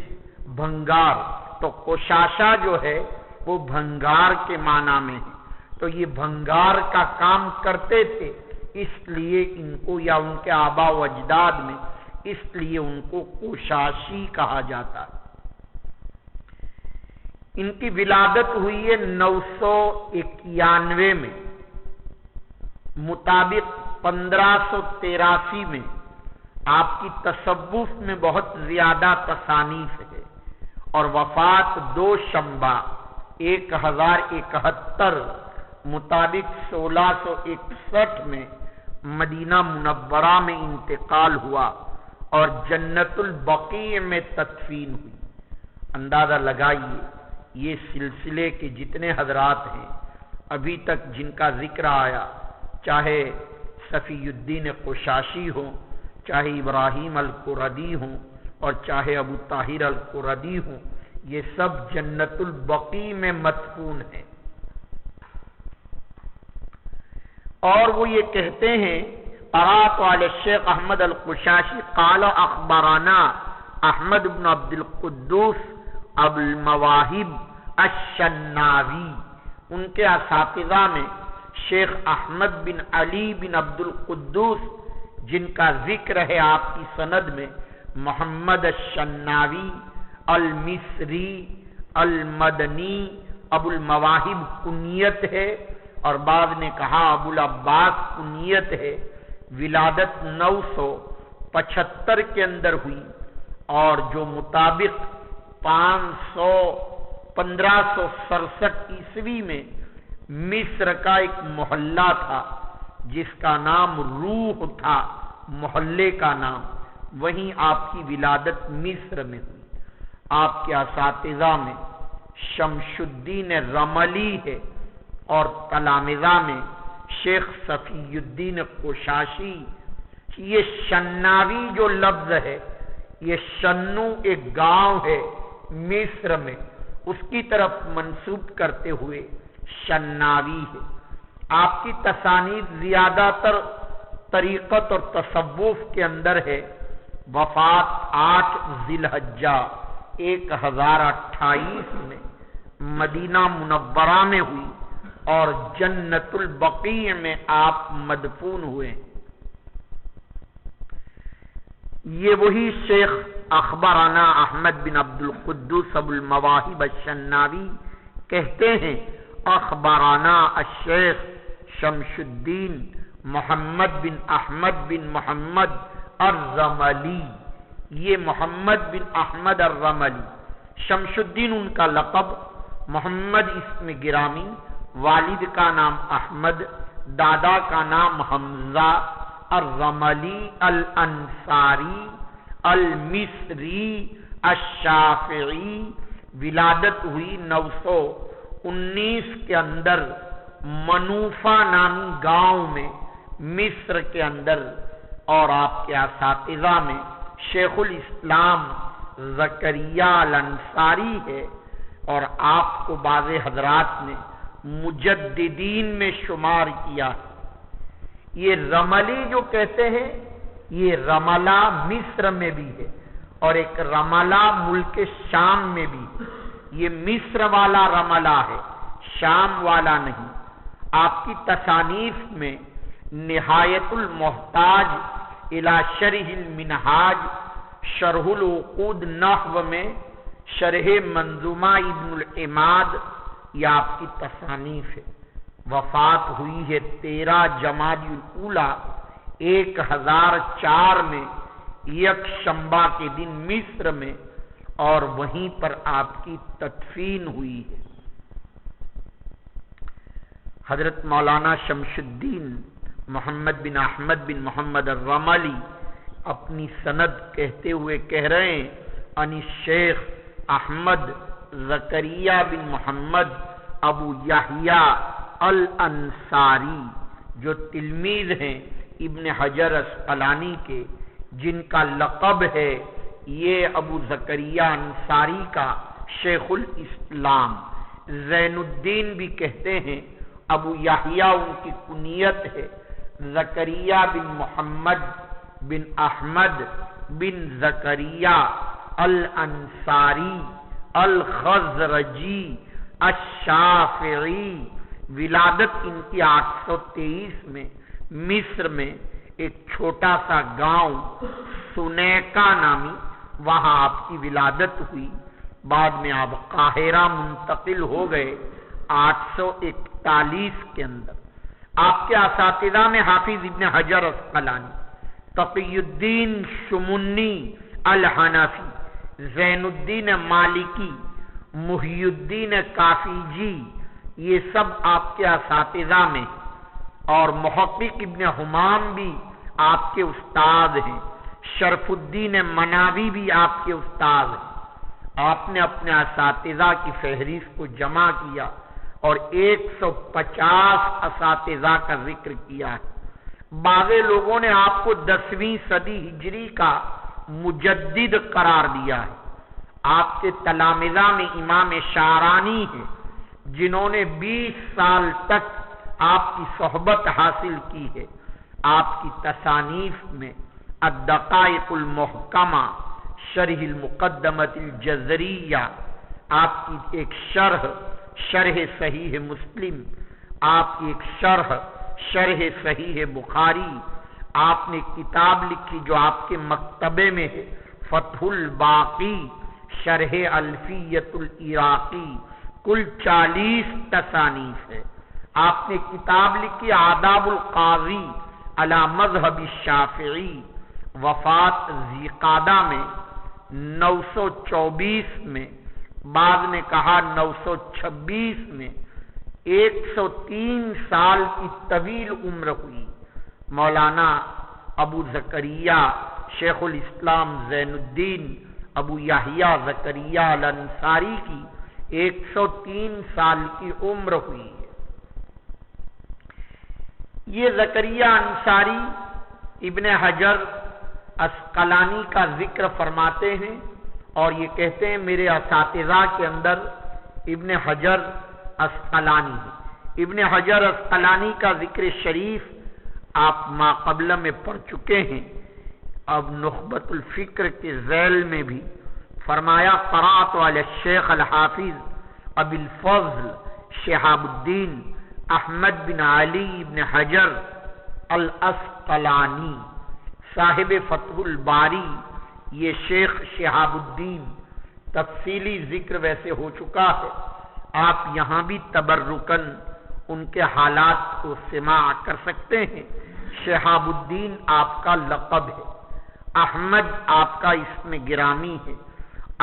بھنگار، تو قشاشہ جو ہے وہ بھنگار کے معنی میں ہے۔ تو یہ بھنگار کا کام کرتے تھے، اس لیے ان کو، یا ان کے آباء و اجداد میں، اس لیے ان کو قشاشی کہا جاتا ہے۔ ان کی ولادت ہوئی ہے 991 میں، مطابق 1583 میں۔ آپ کی تصوف میں بہت زیادہ تصانیف ہے، اور وفات 2 شنبہ 1071 مطابق 1661 میں مدینہ منورہ میں انتقال ہوا اور جنت البقیع میں تدفین ہوئی۔ اندازہ لگائیے یہ سلسلے کے جتنے حضرات ہیں ابھی تک جن کا ذکر آیا، چاہے صفی الدین قشاشی ہوں، چاہے ابراہیم القردی ہوں، اور چاہے ابو طاہر القردی ہوں، یہ سب جنت البقیع میں مدفون ہیں۔ اور وہ یہ کہتے ہیں، قرأت علی الشیخ احمد القشاشی قال اخبرنا احمد بن عبد القدوس ابو المواہب الشناوی۔ ان کے اساتذہ میں شیخ احمد بن علی بن عبد القدوس، جن کا ذکر ہے آپ کی سند میں، محمد الشناوی المصری المدنی، ابو المواہب کنیت ہے، اور بعض نے کہا ابو العباس کنیت ہے۔ ولادت 975 کے اندر ہوئی، اور جو مطابق 1567 عیسوی میں مصر کا ایک محلہ تھا جس کا نام روح تھا، محلے کا نام، وہیں آپ کی ولادت مصر میں ہوئی۔ آپ کے اساتذہ میں شمس الدین رملی ہے، اور تلامذہ میں شیخ صفی الدین قشاشی۔ یہ شناوی جو لفظ ہے، یہ شنو ایک گاؤں ہے مصر میں، اس کی طرف منسوب کرتے ہوئے شناوی ہے۔ آپ کی تصانیف زیادہ تر طریقت اور تصوف کے اندر ہے۔ وفات 8 ذی الحجہ 1028 میں مدینہ منورہ میں ہوئی، اور جنت البقیع میں آپ مدفون ہوئے۔ یہ وہی شیخ اخبرنا احمد بن عبد القدوس ابو المواہب الشناوی کہتے ہیں، اخبرنا الشیخ شمس الدین محمد بن احمد بن محمد الرملی۔ یہ محمد بن احمد الرملی، شمس الدین ان کا لقب، محمد اسم گرامی، والد کا نام احمد، دادا کا نام حمزہ، الرملی الانصاری المصری الشافعی۔ ولادت ہوئی 919 کے اندر منوفا نامی گاؤں میں مصر کے اندر، اور آپ کے اساتذہ میں شیخ الاسلام زکریا الانصاری ہے، اور آپ کو بعض حضرات نے مجددین میں شمار کیا ہے۔ یہ رملی جو کہتے ہیں یہ رملہ مصر میں بھی ہے اور ایک رملہ ملک شام میں بھی ہے۔ یہ مصر والا رملہ ہے، شام والا نہیں۔ آپ کی تصانیف میں نہایت المحتاج الی شرح المنہاج، شرح العقود نحو میں شرح منظومہ ابن العماد، یہ آپ کی تصانیف ہے۔ وفات ہوئی ہے 13 جمادی الاولیٰ 1004 میں، یکشنبہ کے دن مصر میں، اور وہیں پر آپ کی تدفین ہوئی ہے۔ حضرت مولانا شمس الدین محمد بن احمد بن محمد الرملی اپنی سند کہتے ہوئے کہہ رہے ہیں ان شیخ احمد زکریا بن محمد ابو یحییٰ الانصاری، جو تلمیذ ہیں ابن حجر اسقلانی کے، جن کا لقب ہے یہ ابو زکریا انصاری کا شیخ الاسلام، زین الدین بھی کہتے ہیں، ابو یحییٰ ان کی کنیت ہے، زکریا بن محمد بن احمد بن زکریا الانصاری الخزرجی الشافعی، ولادت ان کی 823 میں مصر میں ایک چھوٹا سا گاؤں سنیکا نامی، وہاں آپ کی ولادت ہوئی۔ بعد میں آپ قاہرہ منتقل ہو گئے 841 کے اندر۔ آپ کے اساتذہ میں حافظ ابن حجر اسقلانی، تقی الدین شمنی الحنفی، زین الدین مالکی، محی الدین کافی جی، یہ سب آپ کے اساتذہ میں، اور محقق ابن حمام بھی آپ کے استاد ہیں، شرف الدین مناوی بھی آپ کے استاد ہیں۔ آپ نے اپنے اساتذہ کی فہرست کو جمع کیا اور 150 اساتذہ کا ذکر کیا ہے۔ بعض لوگوں نے آپ کو 10ویں صدی ہجری کا مجدد قرار دیا ہے۔ آپ کے تلامذہ میں امام شعرانی ہیں، جنہوں نے 20 سال تک آپ کی صحبت حاصل کی ہے۔ آپ کی تصانیف میں الدقائق المحکمہ، شرح المقدمۃ الجزریہ، آپ کی ایک شرح صحیح مسلم، آپ کی ایک شرح صحیح بخاری، آپ نے کتاب لکھی جو آپ کے مکتبے میں ہے، فتح الباقی، شرح الفیۃ العراقی، کل 40 تصانیف ہے۔ آپ نے کتاب لکھی آداب القاضی علی مذہب الشافعی، وفات ذیقعدہ میں 924 میں، بعض نے کہا 926 میں، 103 سال کی طویل عمر ہوئی۔ مولانا ابو زکریا شیخ الاسلام زین الدین ابو یحییٰ زکریا الانصاری کی 103 سال کی عمر ہوئی ہے۔ یہ زکریا انصاری ابن حجر اسقلانی کا ذکر فرماتے ہیں اور یہ کہتے ہیں میرے اساتذہ کے اندر ابن حجر اسقلانی ہے۔ ابن حجر اسقلانی کا ذکر شریف آپ ما قبل میں پڑھ چکے ہیں۔ اب نخبۃ الفکر کے ذیل میں بھی فرمایا قرأت علی الشیخ الحافظ ابی الفضل شہاب الدین احمد بن علی بن حجر الاسقلانی، صاحب فتح الباری، یہ شیخ شہاب الدین، تفصیلی ذکر ویسے ہو چکا ہے، آپ یہاں بھی تبرکن ان کے حالات کو سماع کر سکتے ہیں۔ شہاب الدین آپ کا لقب ہے، احمد آپ کا اسم گرامی ہے،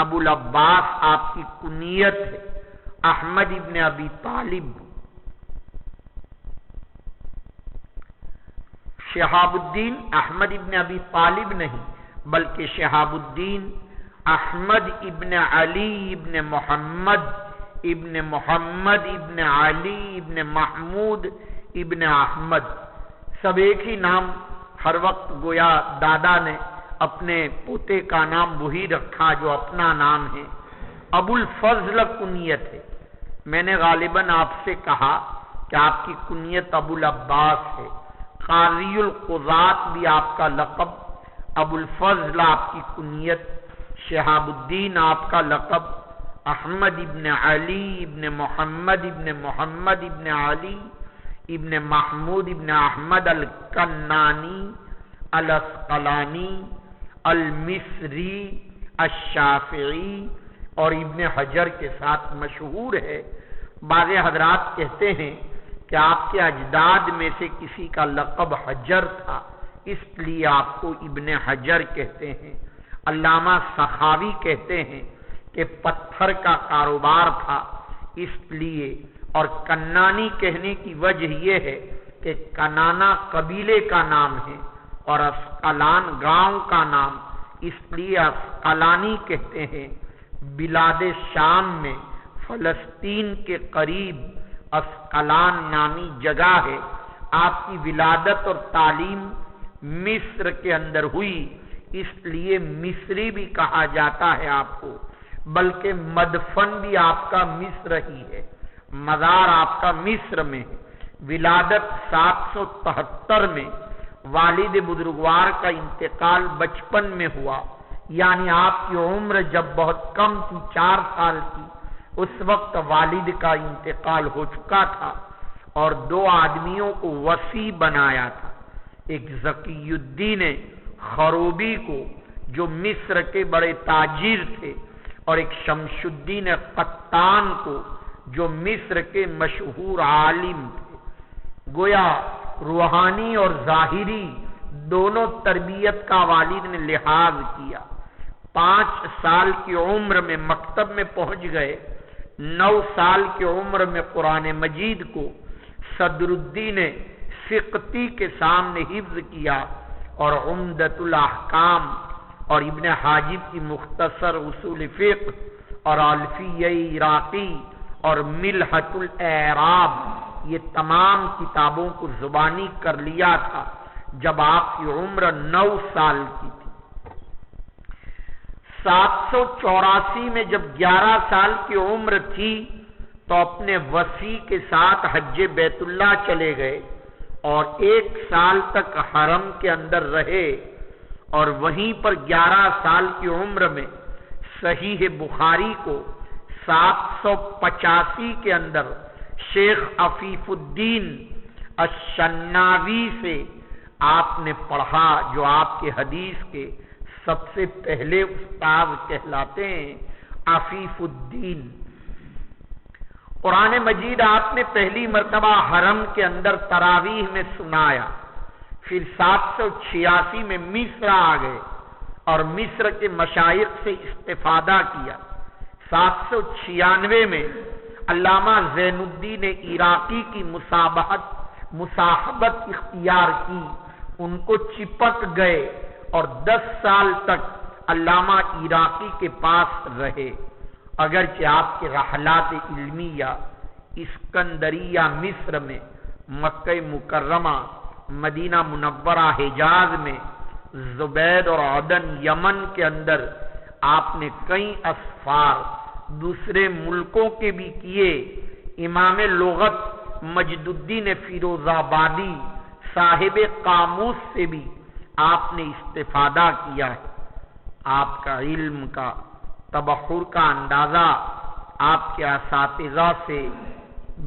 ابو العباس آپ کی کنیت ہے، احمد ابن ابی طالب۔ شہاب الدین احمد ابن ابی طالب نہیں بلکہ شہاب الدین احمد ابن علی ابن محمد ابن علی ابن محمود ابن احمد، سب ایک ہی نام، ہر وقت گویا دادا نے اپنے پوتے کا نام وہی رکھا جو اپنا نام ہے۔ ابو الفضل کنیت ہے، میں نے غالباً آپ سے کہا کہ آپ کی کنیت ابو العباس ہے، قاضی القضات بھی آپ کا لقب، ابو الفضل آپ کی کنیت، شہاب الدین آپ کا لقب، احمد ابن علی ابن محمد ابن محمد ابن علی ابن محمود ابن احمد الکنانی الاسقلانی المصری الشافعی اور ابن حجر کے ساتھ مشہور ہے۔ بعض حضرات کہتے ہیں کہ آپ کے اجداد میں سے کسی کا لقب حجر تھا، اس لیے آپ کو ابن حجر کہتے ہیں۔ علامہ سخاوی کہتے ہیں کہ پتھر کا کاروبار تھا اس لیے، اور کنانی کہنے کی وجہ یہ ہے کہ کنانا قبیلے کا نام ہے اور اسقلان گاؤں کا نام، اس لیے اسقلانی کہتے ہیں۔ بلاد شام میں فلسطین کے قریب اسقلان نامی جگہ ہے۔ آپ کی ولادت اور تعلیم مصر کے اندر ہوئی، اس لیے مصری بھی کہا جاتا ہے آپ کو، بلکہ مدفن بھی آپ کا مصر ہی ہے، مزار آپ کا مصر میں ہے۔ ولادت 773 میں، والد بزرگوار کا انتقال بچپن میں ہوا، یعنی آپ کی عمر جب بہت کم تھی، 4 سال کی، اس وقت والد کا انتقال ہو چکا تھا اور 2 آدمیوں کو وصی بنایا تھا، ایک ذکی الدین خروبی کو جو مصر کے بڑے تاجر تھے، اور ایک شمس الدین قطان کو جو مصر کے مشہور عالم تھے۔ گویا روحانی اور ظاہری دونوں تربیت کا والد نے لحاظ کیا۔ 5 سال کی عمر میں مکتب میں پہنچ گئے، 9 سال کی عمر میں قرآن مجید کو صدر الدین سقطی کے سامنے حفظ کیا، اور عمدۃ الاحکام اور ابن حاجب کی مختصر اصول فقہ اور الفیہ عراقی اور ملحۃ الاعراب، یہ تمام کتابوں کو زبانی کر لیا تھا جب آپ کی عمر 9 سال کی تھی۔ 784 میں جب 11 سال کی عمر تھی تو اپنے وصی کے ساتھ حج بیت اللہ چلے گئے اور 1 سال تک حرم کے اندر رہے، اور وہیں پر 11 سال کی عمر میں صحیح بخاری کو 785 کے اندر شیخ عفیف الدین الشناوی سے آپ نے پڑھا، جو آپ کے حدیث کے سب سے پہلے استاد کہلاتے ہیں، عفیف الدین۔ قرآن مجید آپ نے پہلی مرتبہ حرم کے اندر تراویح میں سنایا، پھر 786 میں مصر آ گئے اور مصر کے مشائخ سے استفادہ کیا۔ 796 میں علامہ زین الدین عراقی کی مصاحبت اختیار کی، ان کو چپک گئے اور 10 سال تک علامہ عراقی کے پاس رہے، اگرچہ آپ کے رحلات علمیہ اسکندریہ مصر میں، مکہ مکرمہ، مدینہ منورہ حجاز میں، زبید اور عدن یمن کے اندر آپ نے کئی اسفار دوسرے ملکوں کے بھی کیے۔ امام لغت مجد الدین فیروز آبادی صاحب قاموس سے بھی آپ نے استفادہ کیا ہے۔ آپ کا علم کا تبحر کا اندازہ آپ کے اساتذہ سے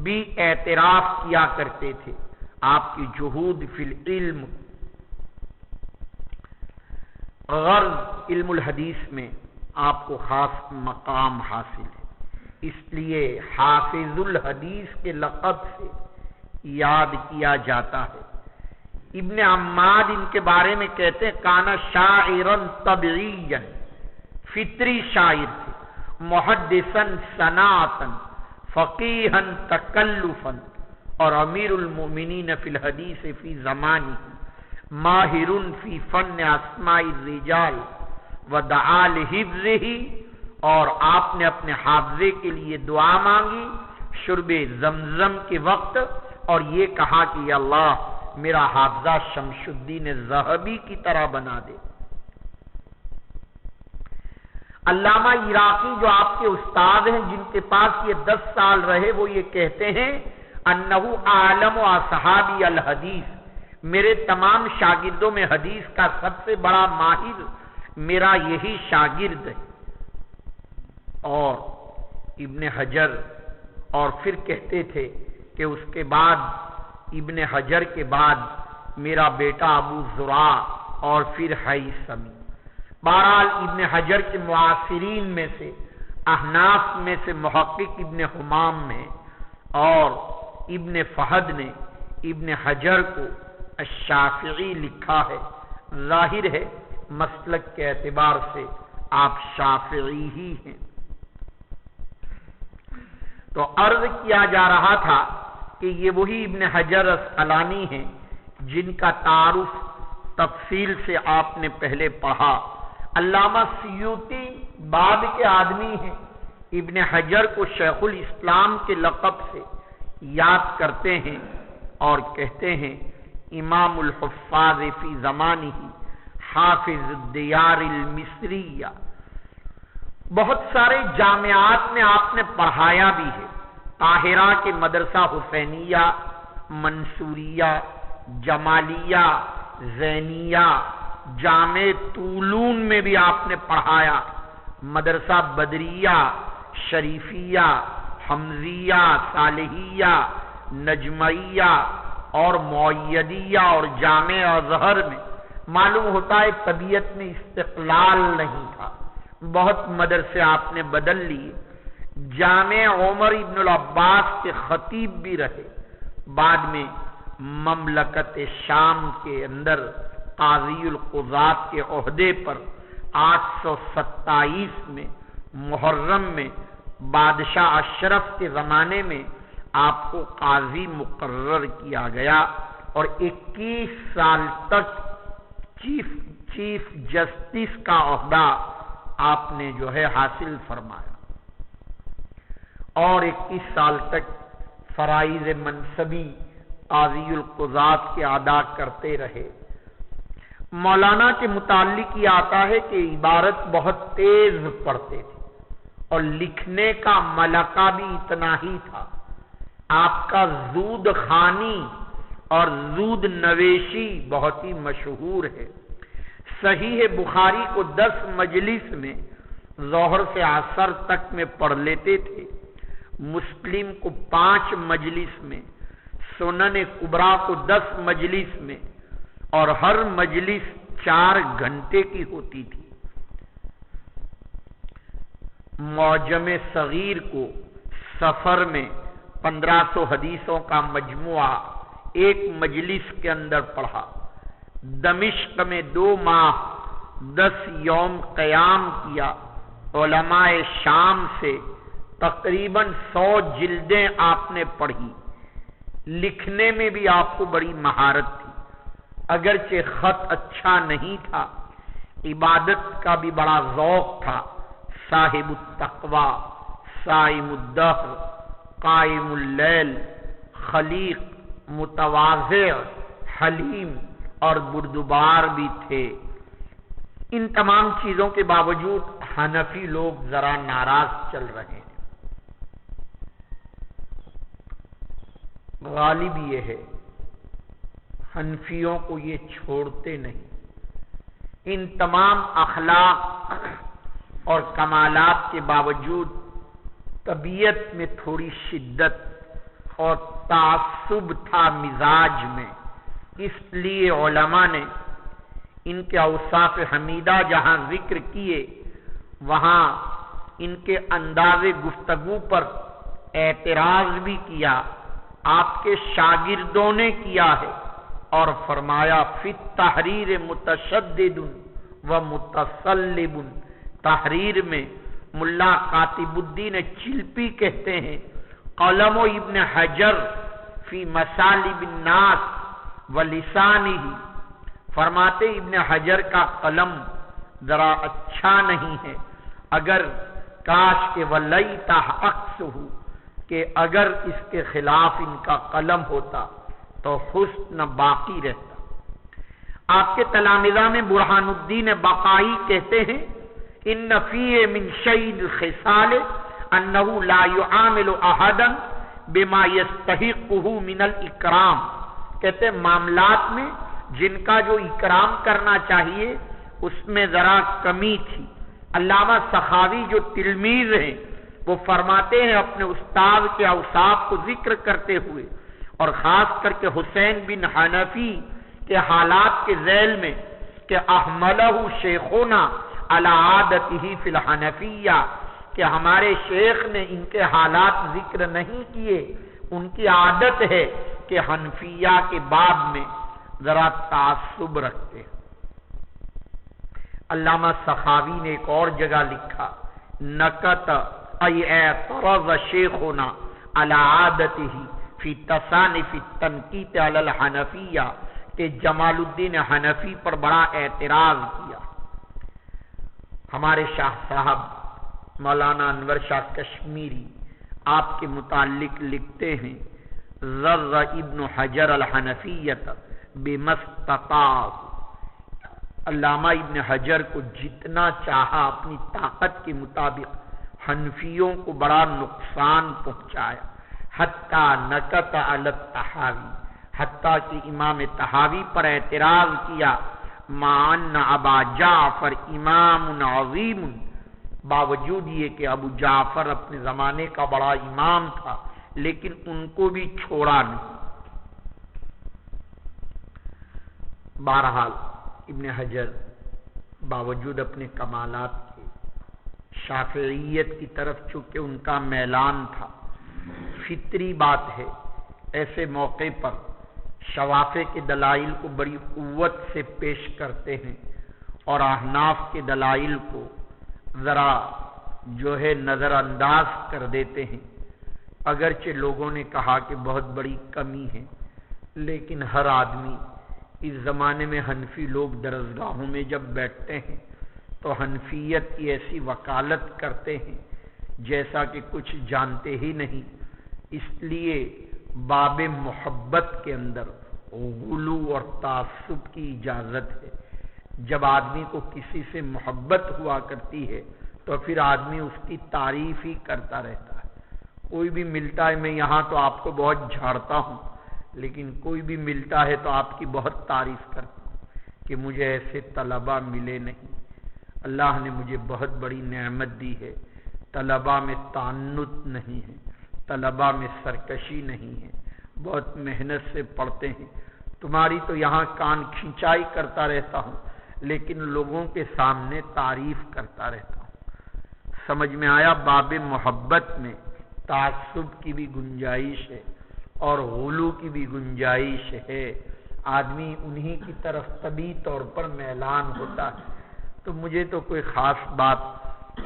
بھی اعتراف کیا کرتے تھے۔ آپ کی جہود فی العلم، غرض علم الحدیث میں آپ کو خاص مقام حاصل ہے، اس لیے حافظ الحدیث کے لقب سے یاد کیا جاتا ہے۔ ابن عماد ان کے بارے میں کہتے ہیں کانا شاعرن طبعیا، فطری شاعر تھے، محدثن صنعتن، فقیہن تکلفن، اور امیر المؤمنین فی الحدیث فی زمانہ، ماہر فی فن اسماء الرجال ودعا لحفظہ، اور آپ نے اپنے حافظے کے لیے دعا مانگی شرب زمزم کے وقت، اور یہ کہا کہ یا اللہ میرا حافظہ شمس الدین ذہبی کی طرح بنا دے۔ علامہ عراقی جو آپ کے استاد ہیں، جن کے پاس یہ 10 سال رہے، وہ یہ کہتے ہیں انہو عالم و اصحابی الحدیث، میرے تمام شاگردوں میں حدیث کا سب سے بڑا ماہر میرا یہی شاگرد ہے۔ اور ابن حجر، اور پھر کہتے تھے کہ اس کے بعد ابن حجر کے بعد میرا بیٹا ابو زرع اور پھر ہیثمی۔ بہرحال ابن حجر کے معاصرین میں سے احناف میں سے محقق ابن حمام میں اور ابن فہد نے ابن حجر کو الشافعی لکھا ہے۔ ظاہر ہے مسلک کے اعتبار سے آپ شافعی ہی ہیں۔ تو عرض کیا جا رہا تھا کہ یہ وہی ابن حجر اسقلانی ہیں جن کا تعارف تفصیل سے آپ نے پہلے پڑھا۔ علامہ سیوطی بعد کے آدمی ہیں، ابن حجر کو شیخ الاسلام کے لقب سے یاد کرتے ہیں اور کہتے ہیں امام الحفاظ فی زمانہ، حافظ الدیار المصریہ۔ بہت سارے جامعات میں آپ نے پڑھایا بھی ہے، قاہرہ کے مدرسہ حسینیہ، منصوریہ، جمالیہ، زینیہ، جامع طولون میں بھی آپ نے پڑھایا، مدرسہ بدریہ، شریفیہ، حمزیہ، صالحیہ، نجمیہ اور معیدیہ اور جامع ازہر میں۔ معلوم ہوتا ہے طبیعت میں استقلال نہیں تھا، بہت مدرسے آپ نے بدل لیے۔ جامع عمر ابن العباس کے خطیب بھی رہے، بعد میں مملکت شام کے اندر قاضی القضات کے عہدے پر 827 میں محرم میں بادشاہ اشرف کے زمانے میں آپ کو قاضی مقرر کیا گیا اور 21 سال تک چیف جسٹس کا عہدہ آپ نے جو ہے حاصل فرمایا اور 21 سال تک فرائض منصبی قاضی القضات کے ادا کرتے رہے۔ مولانا کے متعلق یہ آتا ہے کہ عبارت بہت تیز پڑھتے تھے اور لکھنے کا ملکہ بھی اتنا ہی تھا۔ آپ کا زود خوانی اور زود نویشی بہت ہی مشہور ہے۔ صحیح بخاری کو 10 مجلس میں ظہر سے عصر تک میں پڑھ لیتے تھے، مسلم کو 5 مجلس میں، سنن کبریٰ کو 10 مجلس میں، اور ہر مجلس 4 گھنٹے کی ہوتی تھی۔ معجم صغیر کو سفر میں 1500 حدیثوں کا مجموعہ ایک مجلس کے اندر پڑھا۔ دمشق میں 2 ماہ 10 یوم قیام کیا۔ علماء شام سے تقریباً 100 جلدیں آپ نے پڑھی۔ لکھنے میں بھی آپ کو بڑی مہارت تھی، اگرچہ خط اچھا نہیں تھا، عبادت کا بھی بڑا ذوق تھا۔ صاحب التقوی، صائم الدہر، قائم اللیل، خلیق، متواضع، حلیم اور بردبار بھی تھے۔ ان تمام چیزوں کے باوجود حنفی لوگ ذرا ناراض چل رہے ہیں۔ غالب یہ ہے حنفیوں کو یہ چھوڑتے نہیں۔ ان تمام اخلاق اور کمالات کے باوجود طبیعت میں تھوڑی شدت اور تعصب تھا مزاج میں، اس لیے علماء نے ان کے اوصاف حمیدہ جہاں ذکر کیے وہاں ان کے انداز گفتگو پر اعتراض بھی کیا۔ آپ کے شاگردوں نے کیا ہے اور فرمایا فی التحریر متشدد و متصلب۔ تحریر میں ملا قاتب الدین چلپی کہتے ہیں قلم ابن حجر فی مسالب الناس و لسانہ، فرماتے ابن حجر کا قلم ذرا اچھا نہیں ہے، اگر کاش کہ ولیت عکسہ، کہ اگر اس کے خلاف ان کا قلم ہوتا تو حسن باقی رہتا۔ آپ کے تلامذہ میں برہان الدین بقائی کہتے ہیں ان فیہ من شیء الخصال انہ لا یعامل احدا بما یستحقہ من الاکرام، کہتے ہیں معاملات میں جن کا جو اکرام کرنا چاہیے اس میں ذرا کمی تھی۔ علامہ سخاوی جو تلمیذ ہیں وہ فرماتے ہیں اپنے استاد کے اوصاف کو ذکر کرتے ہوئے، اور خاص کر کے حسین بن حنفی کے حالات کے ذیل میں کہ احملہ شیخنا علی عادتہ فی الحنفیہ، کہ ہمارے شیخ نے ان کے حالات ذکر نہیں کیے، ان کی عادت ہے کہ حنفیہ کے باب میں ذرا تعصب رکھتے ہیں۔ علامہ سخاوی نے ایک اور جگہ لکھا نکت ای اعترض شیخنا علی عادتہ فی تصانف التنقیط علی الحنفیہ، کہ جمال الدین حنفی پر بڑا اعتراض کیا۔ ہمارے شاہ صاحب مولانا انور شاہ کشمیری آپ کے متعلق لکھتے ہیں ذر ابن حجر الحنفیۃ بمستطاع، علامہ ابن حجر کو جتنا چاہا اپنی طاقت کے مطابق حنفیوں کو بڑا نقصان پہنچایا، حتیٰ نکت علی الطحاوی، حتیٰ کہ امام طحاوی پر اعتراض کیا، مع ان ابا جعفر امام عظیم، باوجود یہ کہ ابو جعفر اپنے زمانے کا بڑا امام تھا لیکن ان کو بھی چھوڑا نہیں۔ بہرحال ابن حجر باوجود اپنے کمالات کے شافعیت کی طرف چونکہ ان کا میلان تھا، فطری بات ہے، ایسے موقع پر شوافع کے دلائل کو بڑی قوت سے پیش کرتے ہیں اور احناف کے دلائل کو ذرا جو ہے نظر انداز کر دیتے ہیں۔ اگرچہ لوگوں نے کہا کہ بہت بڑی کمی ہے، لیکن ہر آدمی اس زمانے میں حنفی لوگ درسگاہوں میں جب بیٹھتے ہیں تو حنفیت کی ایسی وکالت کرتے ہیں جیسا کہ کچھ جانتے ہی نہیں، اس لیے باب محبت کے اندر غلو اور تعصب کی اجازت ہے۔ جب آدمی کو کسی سے محبت ہوا کرتی ہے تو پھر آدمی اس کی تعریف ہی کرتا رہتا ہے۔ کوئی بھی ملتا ہے، میں یہاں تو آپ کو بہت جھاڑتا ہوں، لیکن کوئی بھی ملتا ہے تو آپ کی بہت تعریف کرتا ہوں کہ مجھے ایسے طلباء ملے نہیں۔ اللہ نے مجھے بہت بڑی نعمت دی ہے، طلباء میں تعنت نہیں ہے، طلباء میں سرکشی نہیں ہے، بہت محنت سے پڑھتے ہیں۔ تمہاری تو یہاں کان کھنچائی کرتا رہتا ہوں لیکن لوگوں کے سامنے تعریف کرتا رہتا ہوں۔ سمجھ میں آیا؟ باب محبت میں تعصب کی بھی گنجائش ہے اور غلو کی بھی گنجائش ہے، آدمی انہی کی طرف طبعی طور پر میلان ہوتا ہے۔ تو مجھے تو کوئی خاص بات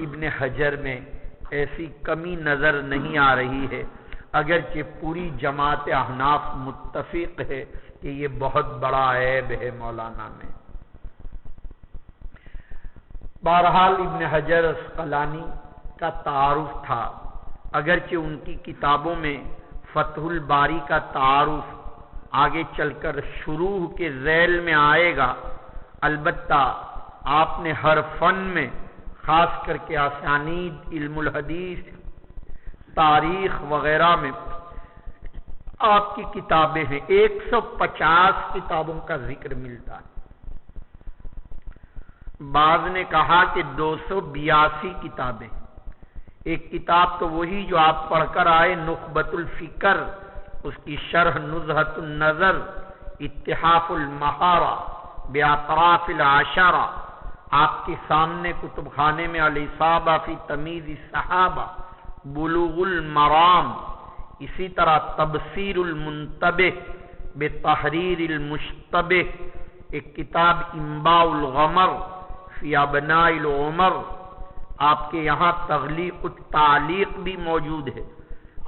ابن حجر میں ایسی کمی نظر نہیں آ رہی ہے، اگرچہ پوری جماعت احناف متفق ہے کہ یہ بہت بڑا عیب ہے مولانا میں۔ بہرحال ابن حجر عسقلانی کا تعارف تھا، اگرچہ ان کی کتابوں میں فتح الباری کا تعارف آگے چل کر شروع کے ذیل میں آئے گا، البتہ آپ نے ہر فن میں خاص کر کے اسانید، علم الحدیث، تاریخ وغیرہ میں آپ کی کتابیں ہیں، 150 کتابوں کا ذکر ملتا ہے۔ بعض نے کہا کہ 282 کتابیں، ایک کتاب تو وہی جو آپ پڑھ کر آئے نخبۃ الفکر، اس کی شرح نزہۃ النظر، اتحاف المہارہ باطراف العشرہ، آپ کے سامنے کتب خانے میں الاصابہ فی تمییز الصحابہ، بلوغ المرام، اسی طرح تبصیر المنتبہ بتحریر المشتبہ، ایک کتاب انباء الغمر فی ابناء العمر، آپ کے یہاں تغلیق التعلیق بھی موجود ہے،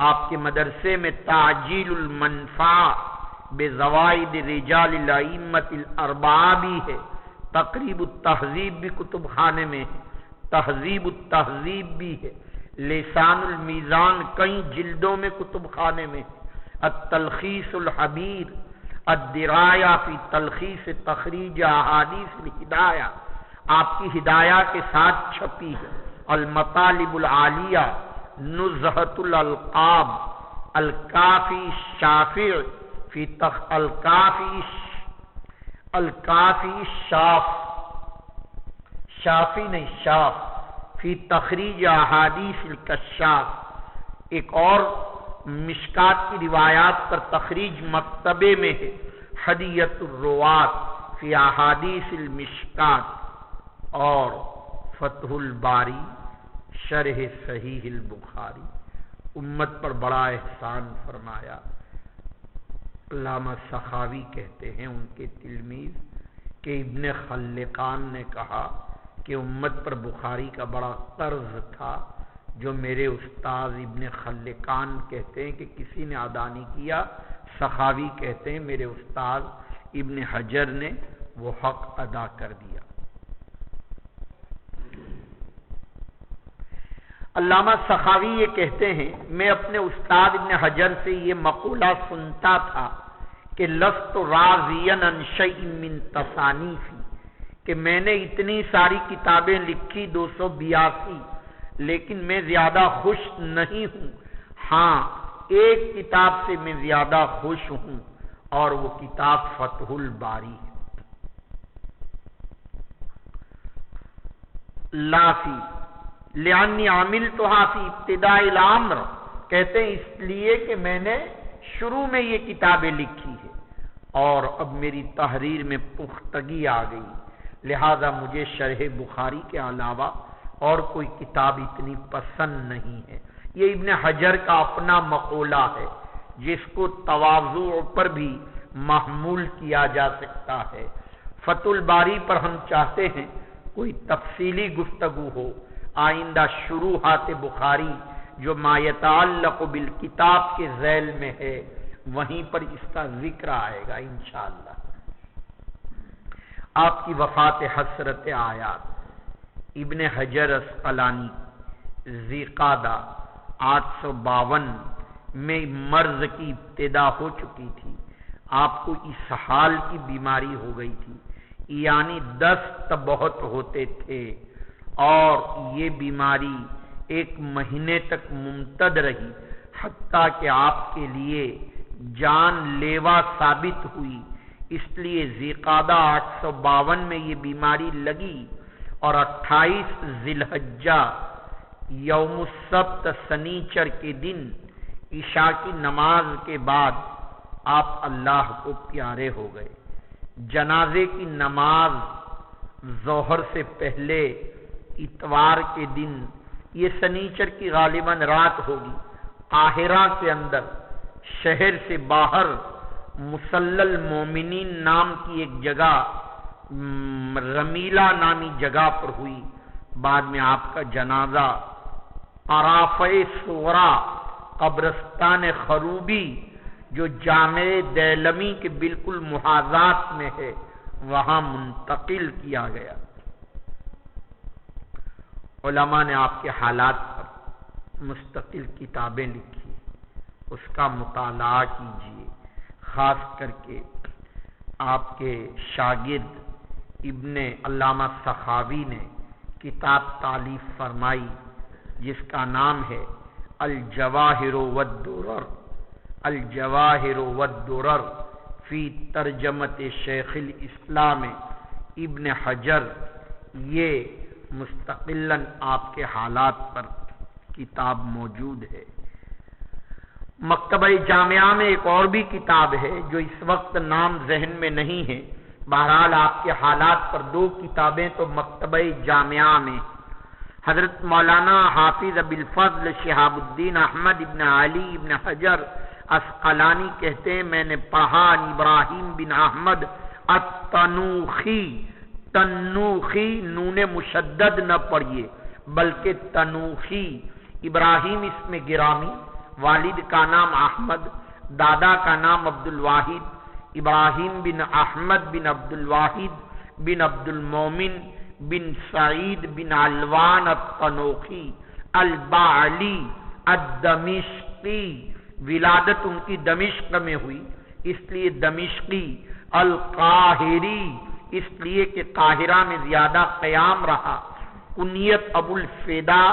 آپ کے مدرسے میں تعجیل المنفعہ بزوائد رجال الائمۃ الاربعہ بھی ہے، تقریب التہذیب بھی کتب خانے میں ہے، تہذیب التہذیب بھی ہے، لسان المیزان کئی جلدوں میں کتب خانے میں ہے، التلخیص الحبیر، الدرایہ فی تلخیص تخریج احادیث الہدایہ، آپ کی ہدایہ کے ساتھ چھپی ہے۔ المطالب العالیہ نزہۃ الالقاب الکافی الشافع فی الکافی شافی نہیں شاف فی تخریج احادیث الکشاف، ایک اور مشکات کی روایات پر تخریج مکتبے میں ہے، ہدیۃ الروات فی احادیث المشکات، اور فتح الباری شرح صحیح البخاری۔ امت پر بڑا احسان فرمایا۔ علامہ سخاوی کہتے ہیں ان کے تلمیذ کہ ابن خلقان نے کہا کہ امت پر بخاری کا بڑا قرض تھا، جو میرے استاد ابن خلقان کہتے ہیں کہ کسی نے ادا نہیں کیا، سخاوی کہتے ہیں میرے استاد ابن حجر نے وہ حق ادا کر دیا۔ علامہ سخاوی یہ کہتے ہیں میں اپنے استاد ابن حجر سے یہ مقولہ سنتا تھا کہ لست راضیا عن شیء من تصانیفی، کہ میں نے اتنی ساری کتابیں لکھی 282، لیکن میں زیادہ خوش نہیں ہوں۔ ہاں ایک کتاب سے میں زیادہ خوش ہوں، اور وہ کتاب فتح الباری ہے۔ لافی لانی عملتھا فی ابتداء الامر، کہتے ہیں اس لیے کہ میں نے شروع میں یہ کتابیں لکھی ہے اور اب میری تحریر میں پختگی آ گئی، لہذا مجھے شرح بخاری کے علاوہ اور کوئی کتاب اتنی پسند نہیں ہے۔ یہ ابن حجر کا اپنا مقولہ ہے جس کو تواضع پر بھی محمول کیا جا سکتا ہے۔ فتح الباری پر ہم چاہتے ہیں کوئی تفصیلی گفتگو ہو، آئندہ شروحات بخاری جو ما یتعلق بالکتاب کے ذیل میں ہے وہیں پر اس کا ذکر آئے گا انشاءاللہ۔ آپ کی وفات حسرت آیات۔ ابن حجر اسقلانی ذی قعدہ 852 میں مرض کی ابتدا ہو چکی تھی، آپ کو اسہال کی بیماری ہو گئی تھی، یعنی دست بہت ہوتے تھے، اور یہ بیماری 1 مہینے تک ممتد رہی، حتیٰ کہ آپ کے لیے جان لیوا ثابت ہوئی۔ اس لیے ذی قعدہ 852 میں یہ بیماری لگی، اور 28 ذی الحجہ یوم السبت سنیچر کے دن عشاء کی نماز کے بعد آپ اللہ کو پیارے ہو گئے۔ جنازے کی نماز ظہر سے پہلے اتوار کے دن، یہ سنیچر کی غالباً رات ہوگی، قاہرہ کے اندر شہر سے باہر مصلی المومنین نام کی ایک جگہ، رمیلہ نامی جگہ پر ہوئی۔ بعد میں آپ کا جنازہ عرافہ صغریٰ قبرستان خروبی جو جامع دیلمی کے بالکل محاذات میں ہے وہاں منتقل کیا گیا۔ علماء نے آپ کے حالات پر مستقل کتابیں لکھی، اس کا مطالعہ کیجیے۔ خاص کر کے آپ کے شاگرد ابن علامہ سخاوی نے کتاب تالیف فرمائی جس کا نام ہے الجواہر والدرر، الجواہر والدرر فی ترجمت شیخ الاسلام ابن حجر۔ یہ مستقلاً آپ کے حالات پر کتاب موجود ہے۔ مکتبہ جامعہ میں ایک اور بھی کتاب ہے جو اس وقت نام ذہن میں نہیں ہے، بہرحال آپ کے حالات پر 2 کتابیں تو مکتبہ جامعہ میں۔ حضرت مولانا حافظ ابی الفضل شہاب الدین احمد ابن علی ابن حجر اسقلانی کہتے ہیں میں نے پڑھا ابراہیم بن احمد التنوخی، تنوخی نون مشدد نہ پڑھیے بلکہ تنوخی، ابراہیم اس میں گرامی، والد کا نام احمد، دادا کا نام عبد الواحد، ابراہیم بن احمد بن عبد الواحد بن عبد المومن بن سعید بن علوان التنوخی البعلی الدمشقی، ولادت ان کی دمشق میں ہوئی اس لیے دمشقی، القاہری اس لیے کہ قاہرہ میں زیادہ قیام رہا۔ کنیت ابو الفدا،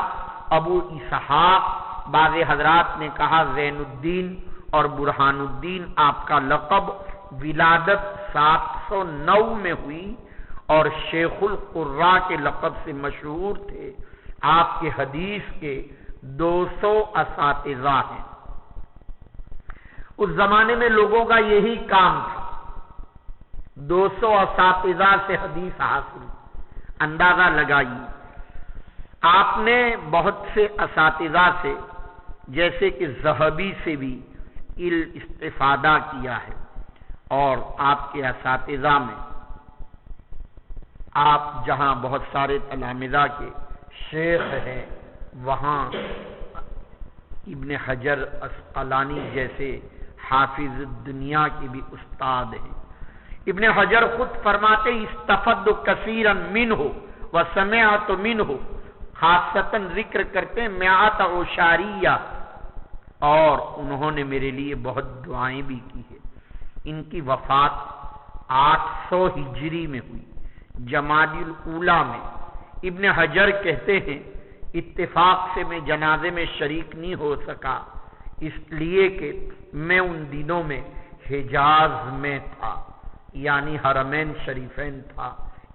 ابو اسحاق، بعض حضرات نے کہا زین الدین اور برہان الدین آپ کا لقب۔ ولادت 709 میں ہوئی اور شیخ القراء کے لقب سے مشہور تھے۔ آپ کے حدیث کے 200 اساتذہ ہیں۔ اس زمانے میں لوگوں کا یہی کام تھا، 200 اساتذہ سے حدیث حاصل۔ اندازہ لگائیے، آپ نے بہت سے اساتذہ سے جیسے کہ ذہبی سے بھی استفادہ کیا ہے، اور آپ کے اساتذہ میں آپ جہاں بہت سارے تلامذہ کے شیخ ہیں، وہاں ابن حجر اسقلانی جیسے حافظ دنیا کے بھی استاد ہیں۔ ابن حجر خود فرماتے استفدت کثیرا منہ وسمعت منہ، خاصتاً ذکر کرتے مئات عشاریہ، اور انہوں نے میرے لیے بہت دعائیں بھی کی ہے۔ ان کی وفات 800 ہجری میں ہوئی، جمادی الاولیٰ میں۔ ابن حجر کہتے ہیں اتفاق سے میں جنازے میں شریک نہیں ہو سکا، اس لیے کہ میں ان دنوں میں حجاز میں تھا، یعنی حرمین شریفین تھا،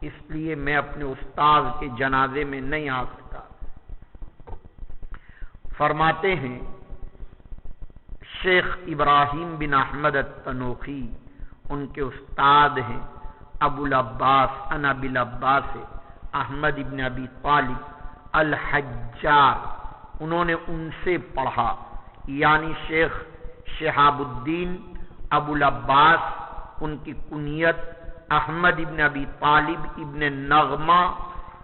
اس لیے میں اپنے استاد کے جنازے میں نہیں آ سکا۔ فرماتے ہیں شیخ ابراہیم بن احمد التنوخی ان کے استاد ہیں، ابو العباس عن ابی العباس احمد ابن ابی طالب الحجار، انہوں نے ان سے پڑھا، یعنی شیخ شہاب الدین ابو العباس، ان کی کنیت احمد ابن ابی طالب ابن نغمہ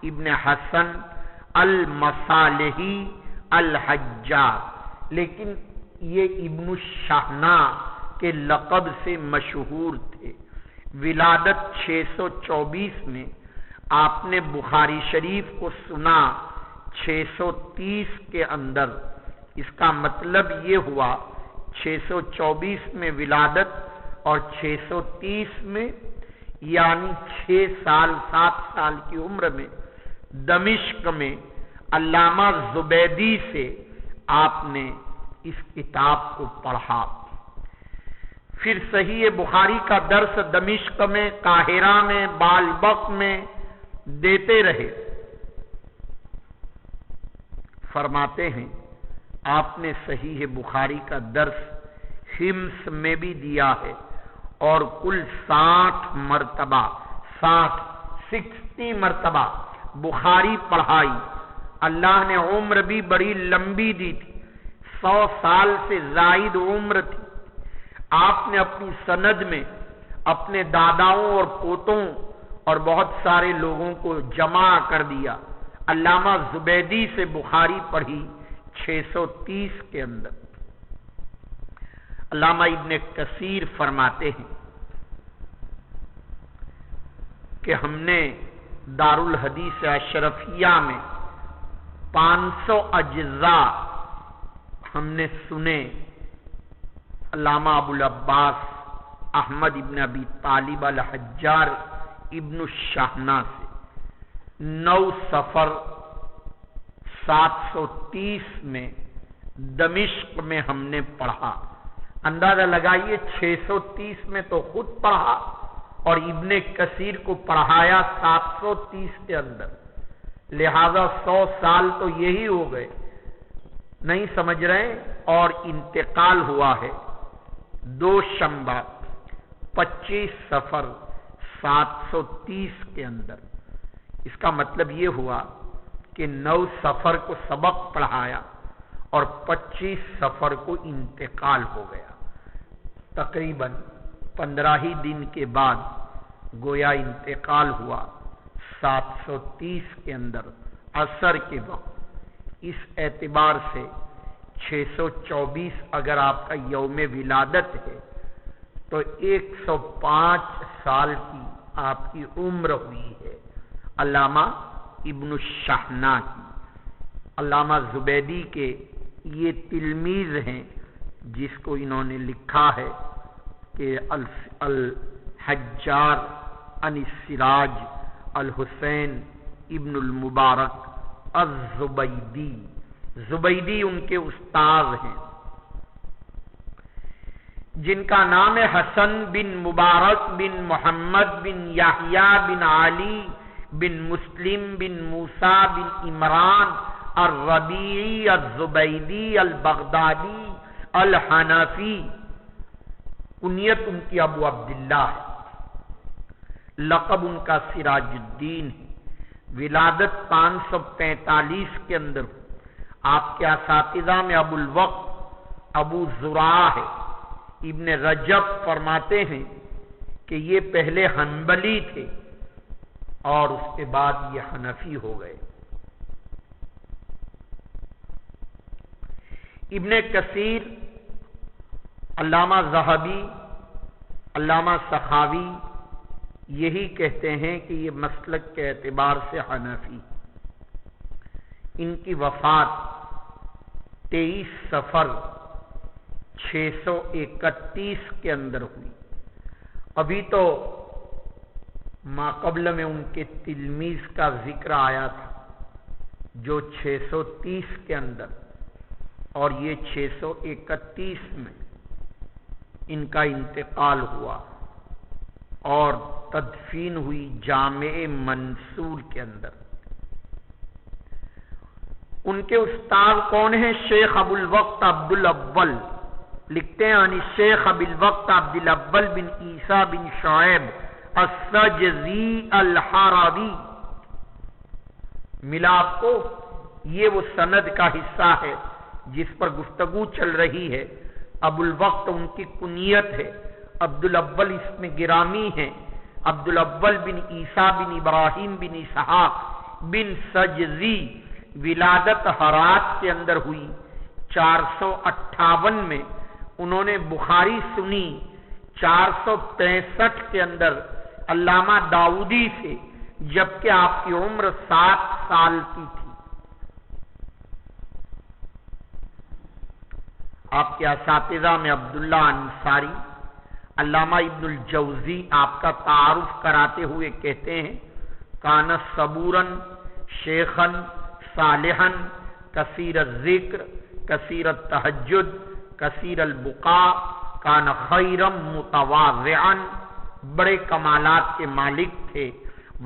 ابن حسن المصالحی الحجار، لیکن یہ ابن الشہنا کے لقب سے مشہور تھے۔ ولادت 624 میں، آپ نے بخاری شریف کو سنا 630 کے اندر۔ اس کا مطلب یہ ہوا 624 میں ولادت اور 630 میں، یعنی 6 سال 7 سال کی عمر میں دمشق میں علامہ زبیدی سے آپ نے اس کتاب کو پڑھا۔ پھر صحیح بخاری کا درس دمشق میں، قاہرہ میں، بالبک میں دیتے رہے۔ فرماتے ہیں آپ نے صحیح بخاری کا درس حمص میں بھی دیا ہے، اور کل 60 مرتبہ بخاری پڑھائی۔ اللہ نے عمر بھی بڑی لمبی دی تھی، 100 سال سے زائد عمر تھی۔ آپ نے اپنی سند میں اپنے داداؤں اور پوتوں اور بہت سارے لوگوں کو جمع کر دیا۔ علامہ زبیدی سے بخاری پڑھی 630 کے اندر۔ علامہ ابن کثیر فرماتے ہیں کہ ہم نے دارالحدیث اشرفیہ میں 500 اجزاء ہم نے سنے علامہ ابو العباس احمد ابن ابی طالب الحجار ابن الشہنا سے۔ 9 صفر 730 میں دمشق میں ہم نے پڑھا۔ اندازہ لگائیے 630 میں تو خود پڑھا اور ابن کثیر کو پڑھایا 730 کے اندر، لہذا 100 سال تو یہی ہو گئے، نہیں سمجھ رہے؟ اور انتقال ہوا ہے دوشنبہ 25 صفر 730 کے اندر۔ اس کا مطلب یہ ہوا کہ 9 صفر کو سبق پڑھایا اور 25 صفر کو انتقال ہو گیا۔ تقریباً 15 ہی دن کے بعد گویا انتقال ہوا 730 کے اندر عصر کے وقت۔ اس اعتبار سے 624 اگر آپ کا یوم ولادت ہے تو 105 سال کی آپ کی عمر ہوئی ہے علامہ ابن الشہنا کی۔ علامہ زبیدی کے یہ تلمیذ ہیں جس کو انہوں نے لکھا ہے کہ الحجار عن السراج الحسین ابن المبارک الزبیدی، زبیدی ان کے استاذ ہیں، جن کا نام ہے حسن بن مبارک بن محمد بن یحییٰ بن علی بن مسلم بن موسیٰ بن عمران الربیعی الزبیدی البغدادی الحنفی، کنیت ان کی ابو عبداللہ ہے، لقب ان کا سراج الدین ہے، ولادت 545 کے اندر، آپ کے اساتذہ میں ابو الوقت ابو زرع ہے، ابن رجب فرماتے ہیں کہ یہ پہلے حنبلی تھے اور اس کے بعد یہ حنفی ہو گئے۔ ابن کثیر، علامہ ذہبی، علامہ سخاوی یہی کہتے ہیں کہ یہ مسلک کے اعتبار سے حنفی۔ ان کی وفات 23 صفر 631 کے اندر ہوئی۔ ابھی تو ماقبل میں ان کے تلمیذ کا ذکر آیا تھا جو 630 کے اندر، اور یہ 631 میں ان کا انتقال ہوا اور تدفین ہوئی جامع منصور کے اندر۔ ان کے استاد کون ہیں؟ شیخ ابو الوقت عبد الاول، لکھتے ہیں یعنی شیخ ابو الوقت عبد الاول بن عیسیٰ بن شعیب السجزی الحربی۔ ملا آپ کو؟ یہ وہ سند کا حصہ ہے جس پر گفتگو چل رہی ہے۔ ابو الوقت ان کی کنیت ہے، عبد الاول اس میں گرامی ہے، عبد الاول بن عیسیٰ بن ابراہیم بن اسحاق بن سجزی، ولادت ہرات کے اندر ہوئی 458 میں، انہوں نے بخاری سنی 465 کے اندر علامہ داؤدی سے، جبکہ آپ کی عمر 7 سال کی تھی۔ آپ کے اساتذہ میں عبداللہ انصاری، علامہ ابن الجوزی آپ کا تعارف کراتے ہوئے کہتے ہیں کان صبوراً شیخاً صالحاً کثیر الذکر کثیر التہجد کثیر البقاء کان خیرا متواضعا، بڑے کمالات کے مالک تھے۔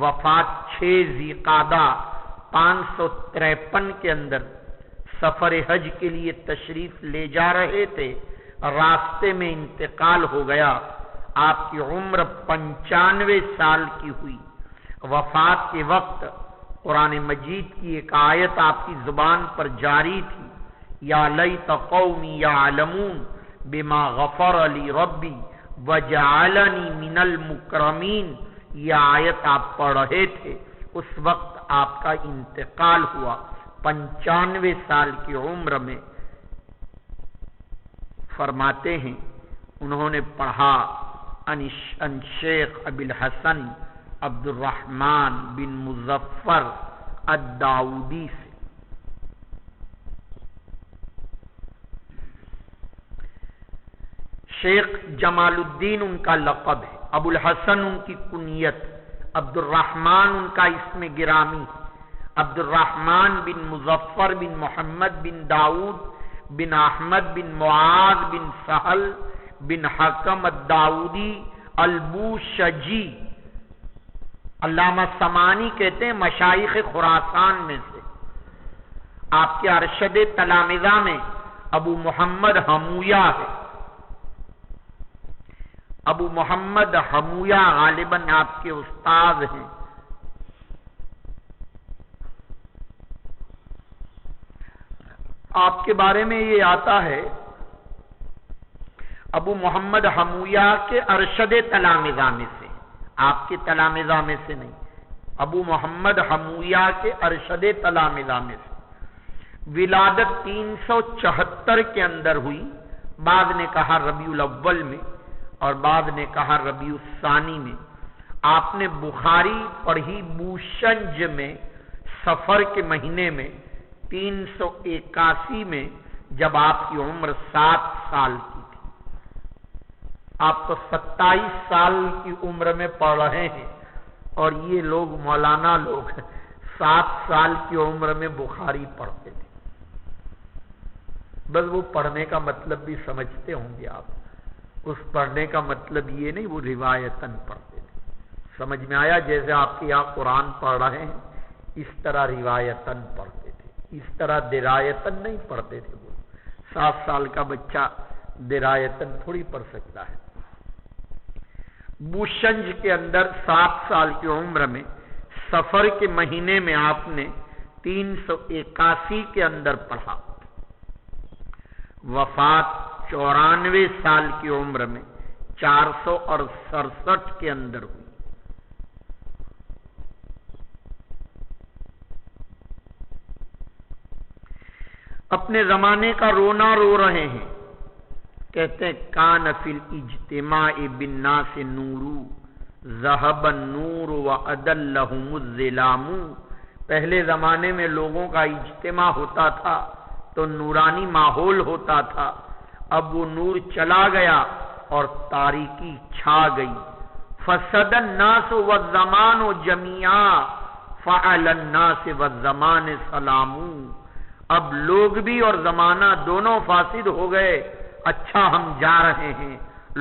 وفات 6 ذی قعدہ 553 کے اندر، سفر حج کے لیے تشریف لے جا رہے تھے، راستے میں انتقال ہو گیا۔ آپ کی عمر 95 سال کی ہوئی۔ وفات کے وقت قرآن مجید کی ایک آیت آپ کی زبان پر جاری تھی، یا لیت قومی یعلمون بما غفر لی ربی وجعلنی من المکرمین، یہ آیت آپ پڑھ رہے تھے، اس وقت آپ کا انتقال ہوا 95 سال کی عمر میں۔ فرماتے ہیں انہوں نے پڑھا ان شیخ ابی الحسن عبد الرحمن بن مظفر الداؤدی سے۔ شیخ جمال الدین ان کا لقب ہے، ابو الحسن ان کی کنیت، عبد الرحمن ان کا اسم گرامی، عبد الرحمن بن مظفر بن محمد بن داؤد بن احمد بن معاذ بن سہل بن حکم الداؤدی البوشجی۔ علامہ سمانی کہتے ہیں مشائخ خراسان میں سے، آپ کے ارشد تلامذہ میں ابو محمد حمویہ ہے۔ ابو محمد حمویہ غالباً آپ کے استاد ہیں۔ آپ کے بارے میں یہ آتا ہے ابو محمد حمویہ کے ارشد تلامذہ میں سے، آپ کے تلامذہ میں سے نہیں، ابو محمد حمویہ کے ارشد تلامذہ میں سے۔ ولادت 374 کے اندر ہوئی، بعض نے کہا ربیع الاول میں اور بعض نے کہا ربیع الثانی میں۔ آپ نے بخاری پڑھی بوشنج میں سفر کے مہینے میں 381 میں، جب آپ کی عمر 7 سال کی تھی۔ آپ تو 27 سال کی عمر میں پڑھ رہے ہیں اور یہ لوگ مولانا لوگ 7 سال کی عمر میں بخاری پڑھتے تھے. بس وہ پڑھنے کا مطلب بھی سمجھتے ہوں گے آپ. اس پڑھنے کا مطلب یہ نہیں وہ روایتاً پڑھتے تھے. سمجھ میں آیا؟ جیسے آپ کے یہاں قرآن پڑھ رہے ہیں اس طرح روایتاً پڑھتے تھے. اس طرح درایتاً نہیں پڑھتے تھے. وہ 7 سال کا بچہ درایتاً تھوڑی پڑھ سکتا ہے. بوشنج کے اندر 7 سال کی عمر میں سفر کے مہینے میں آپ نے 381 کے اندر پڑھا. وفات 94 سال کی عمر میں 467 کے اندر ہوئی. اپنے زمانے کا رونا رو رہے ہیں. کہتے ہیں کان فی الاجتماع بالناس نور ذهب النور وأدلهم الظلام. پہلے زمانے میں لوگوں کا اجتماع ہوتا تھا تو نورانی ماحول ہوتا تھا. اب وہ نور چلا گیا اور تاریکی چھا گئی. فسد الناس والزمان جميعا فعلى الناس والزمان سلام. اب لوگ بھی اور زمانہ دونوں فاسد ہو گئے. اچھا ہم جا رہے ہیں.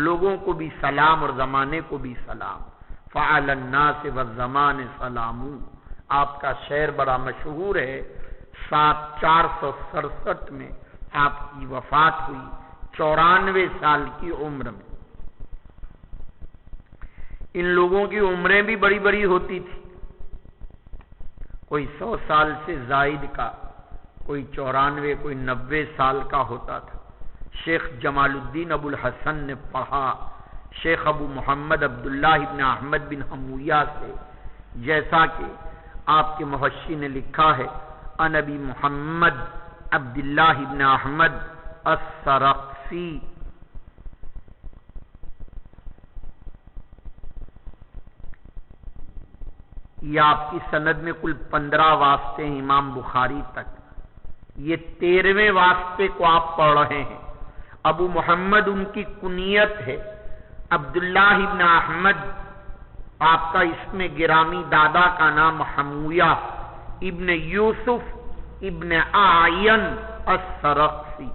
لوگوں کو بھی سلام اور زمانے کو بھی سلام. فعلى الناس والزمان سلام. آپ کا شعر بڑا مشہور ہے. 467 میں آپ کی وفات ہوئی 94 سال کی عمر میں. ان لوگوں کی عمریں بھی بڑی بڑی ہوتی تھی. کوئی 100 سال سے زائد کا، کوئی 94، کوئی 90 سال کا ہوتا تھا. شیخ جمال الدین ابو الحسن نے پڑھا شیخ ابو محمد عبداللہ ابن احمد بن حمویہ سے، جیسا کہ آپ کے محشی نے لکھا ہے ان ابی محمد عبداللہ ابن احمد السرخسی. یہ آپ کی سند میں کل 15 واسطے ہیں امام بخاری تک. یہ 13ویں واسطے کو آپ پڑھ رہے ہیں. ابو محمد ان کی کنیت ہے. عبداللہ ابن احمد آپ کا اسم گرامی، دادا کا نام حمویہ ابن یوسف ابن اعین السرخسی.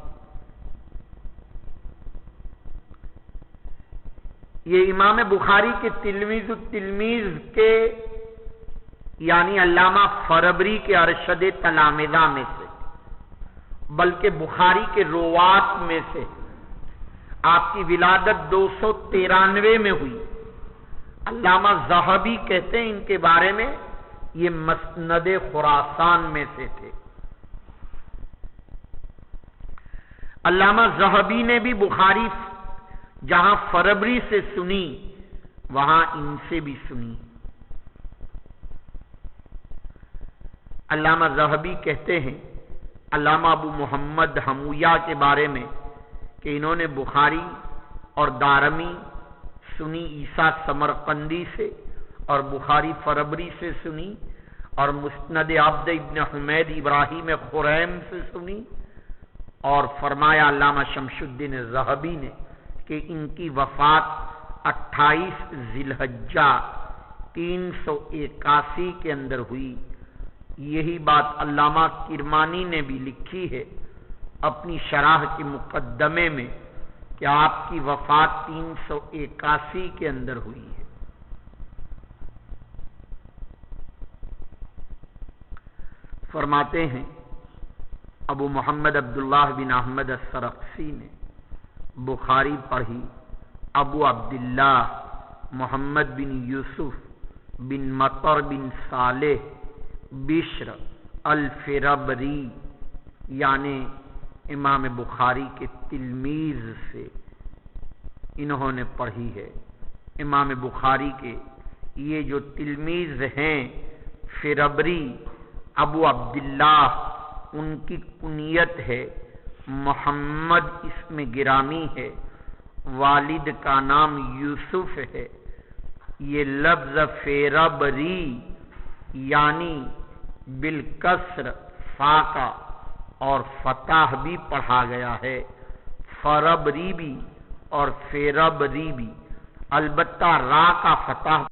یہ امام بخاری کے تلمیذ التلمیذ کے یعنی علامہ فربری کے ارشد تلامذہ میں سے، بلکہ بخاری کے روات میں سے. آپ کی ولادت 293 میں ہوئی. علامہ ذہبی کہتے ہیں ان کے بارے میں یہ مسند خراسان میں سے تھے. علامہ ذہبی نے بھی بخاری جہاں فربری سے سنی وہاں ان سے بھی سنی. علامہ ذہبی کہتے ہیں علامہ ابو محمد حمویہ کے بارے میں کہ انہوں نے بخاری اور دارمی سنی عیسیٰ سمرقندی سے اور بخاری فربری سے سنی اور مسند عبد ابن حمید ابراہیم خریم سے سنی. اور فرمایا علامہ شمس الدین ذہبی نے کہ ان کی وفات 28 ذی الحجہ 381 کے اندر ہوئی. یہی بات علامہ کرمانی نے بھی لکھی ہے اپنی شرح کے مقدمے میں کہ آپ کی وفات 381 کے اندر ہوئی ہے. فرماتے ہیں ابو محمد عبداللہ بن احمد السرخسی نے بخاری پڑھی. ابو عبداللہ محمد بن یوسف بن مطر بن صالح بشر الفربری یعنی امام بخاری کے تلمیذ سے انہوں نے پڑھی ہے. امام بخاری کے یہ جو تلمیذ ہیں فربری ابو عبداللہ، ان کی کنیت ہے محمد اسم گرامی ہے. والد کا نام یوسف ہے. یہ لفظ فربری یعنی بالکسر فا کا اور فتح بھی پڑھا گیا ہے. فربری بھی اور فربری بھی، البتہ را کا فتح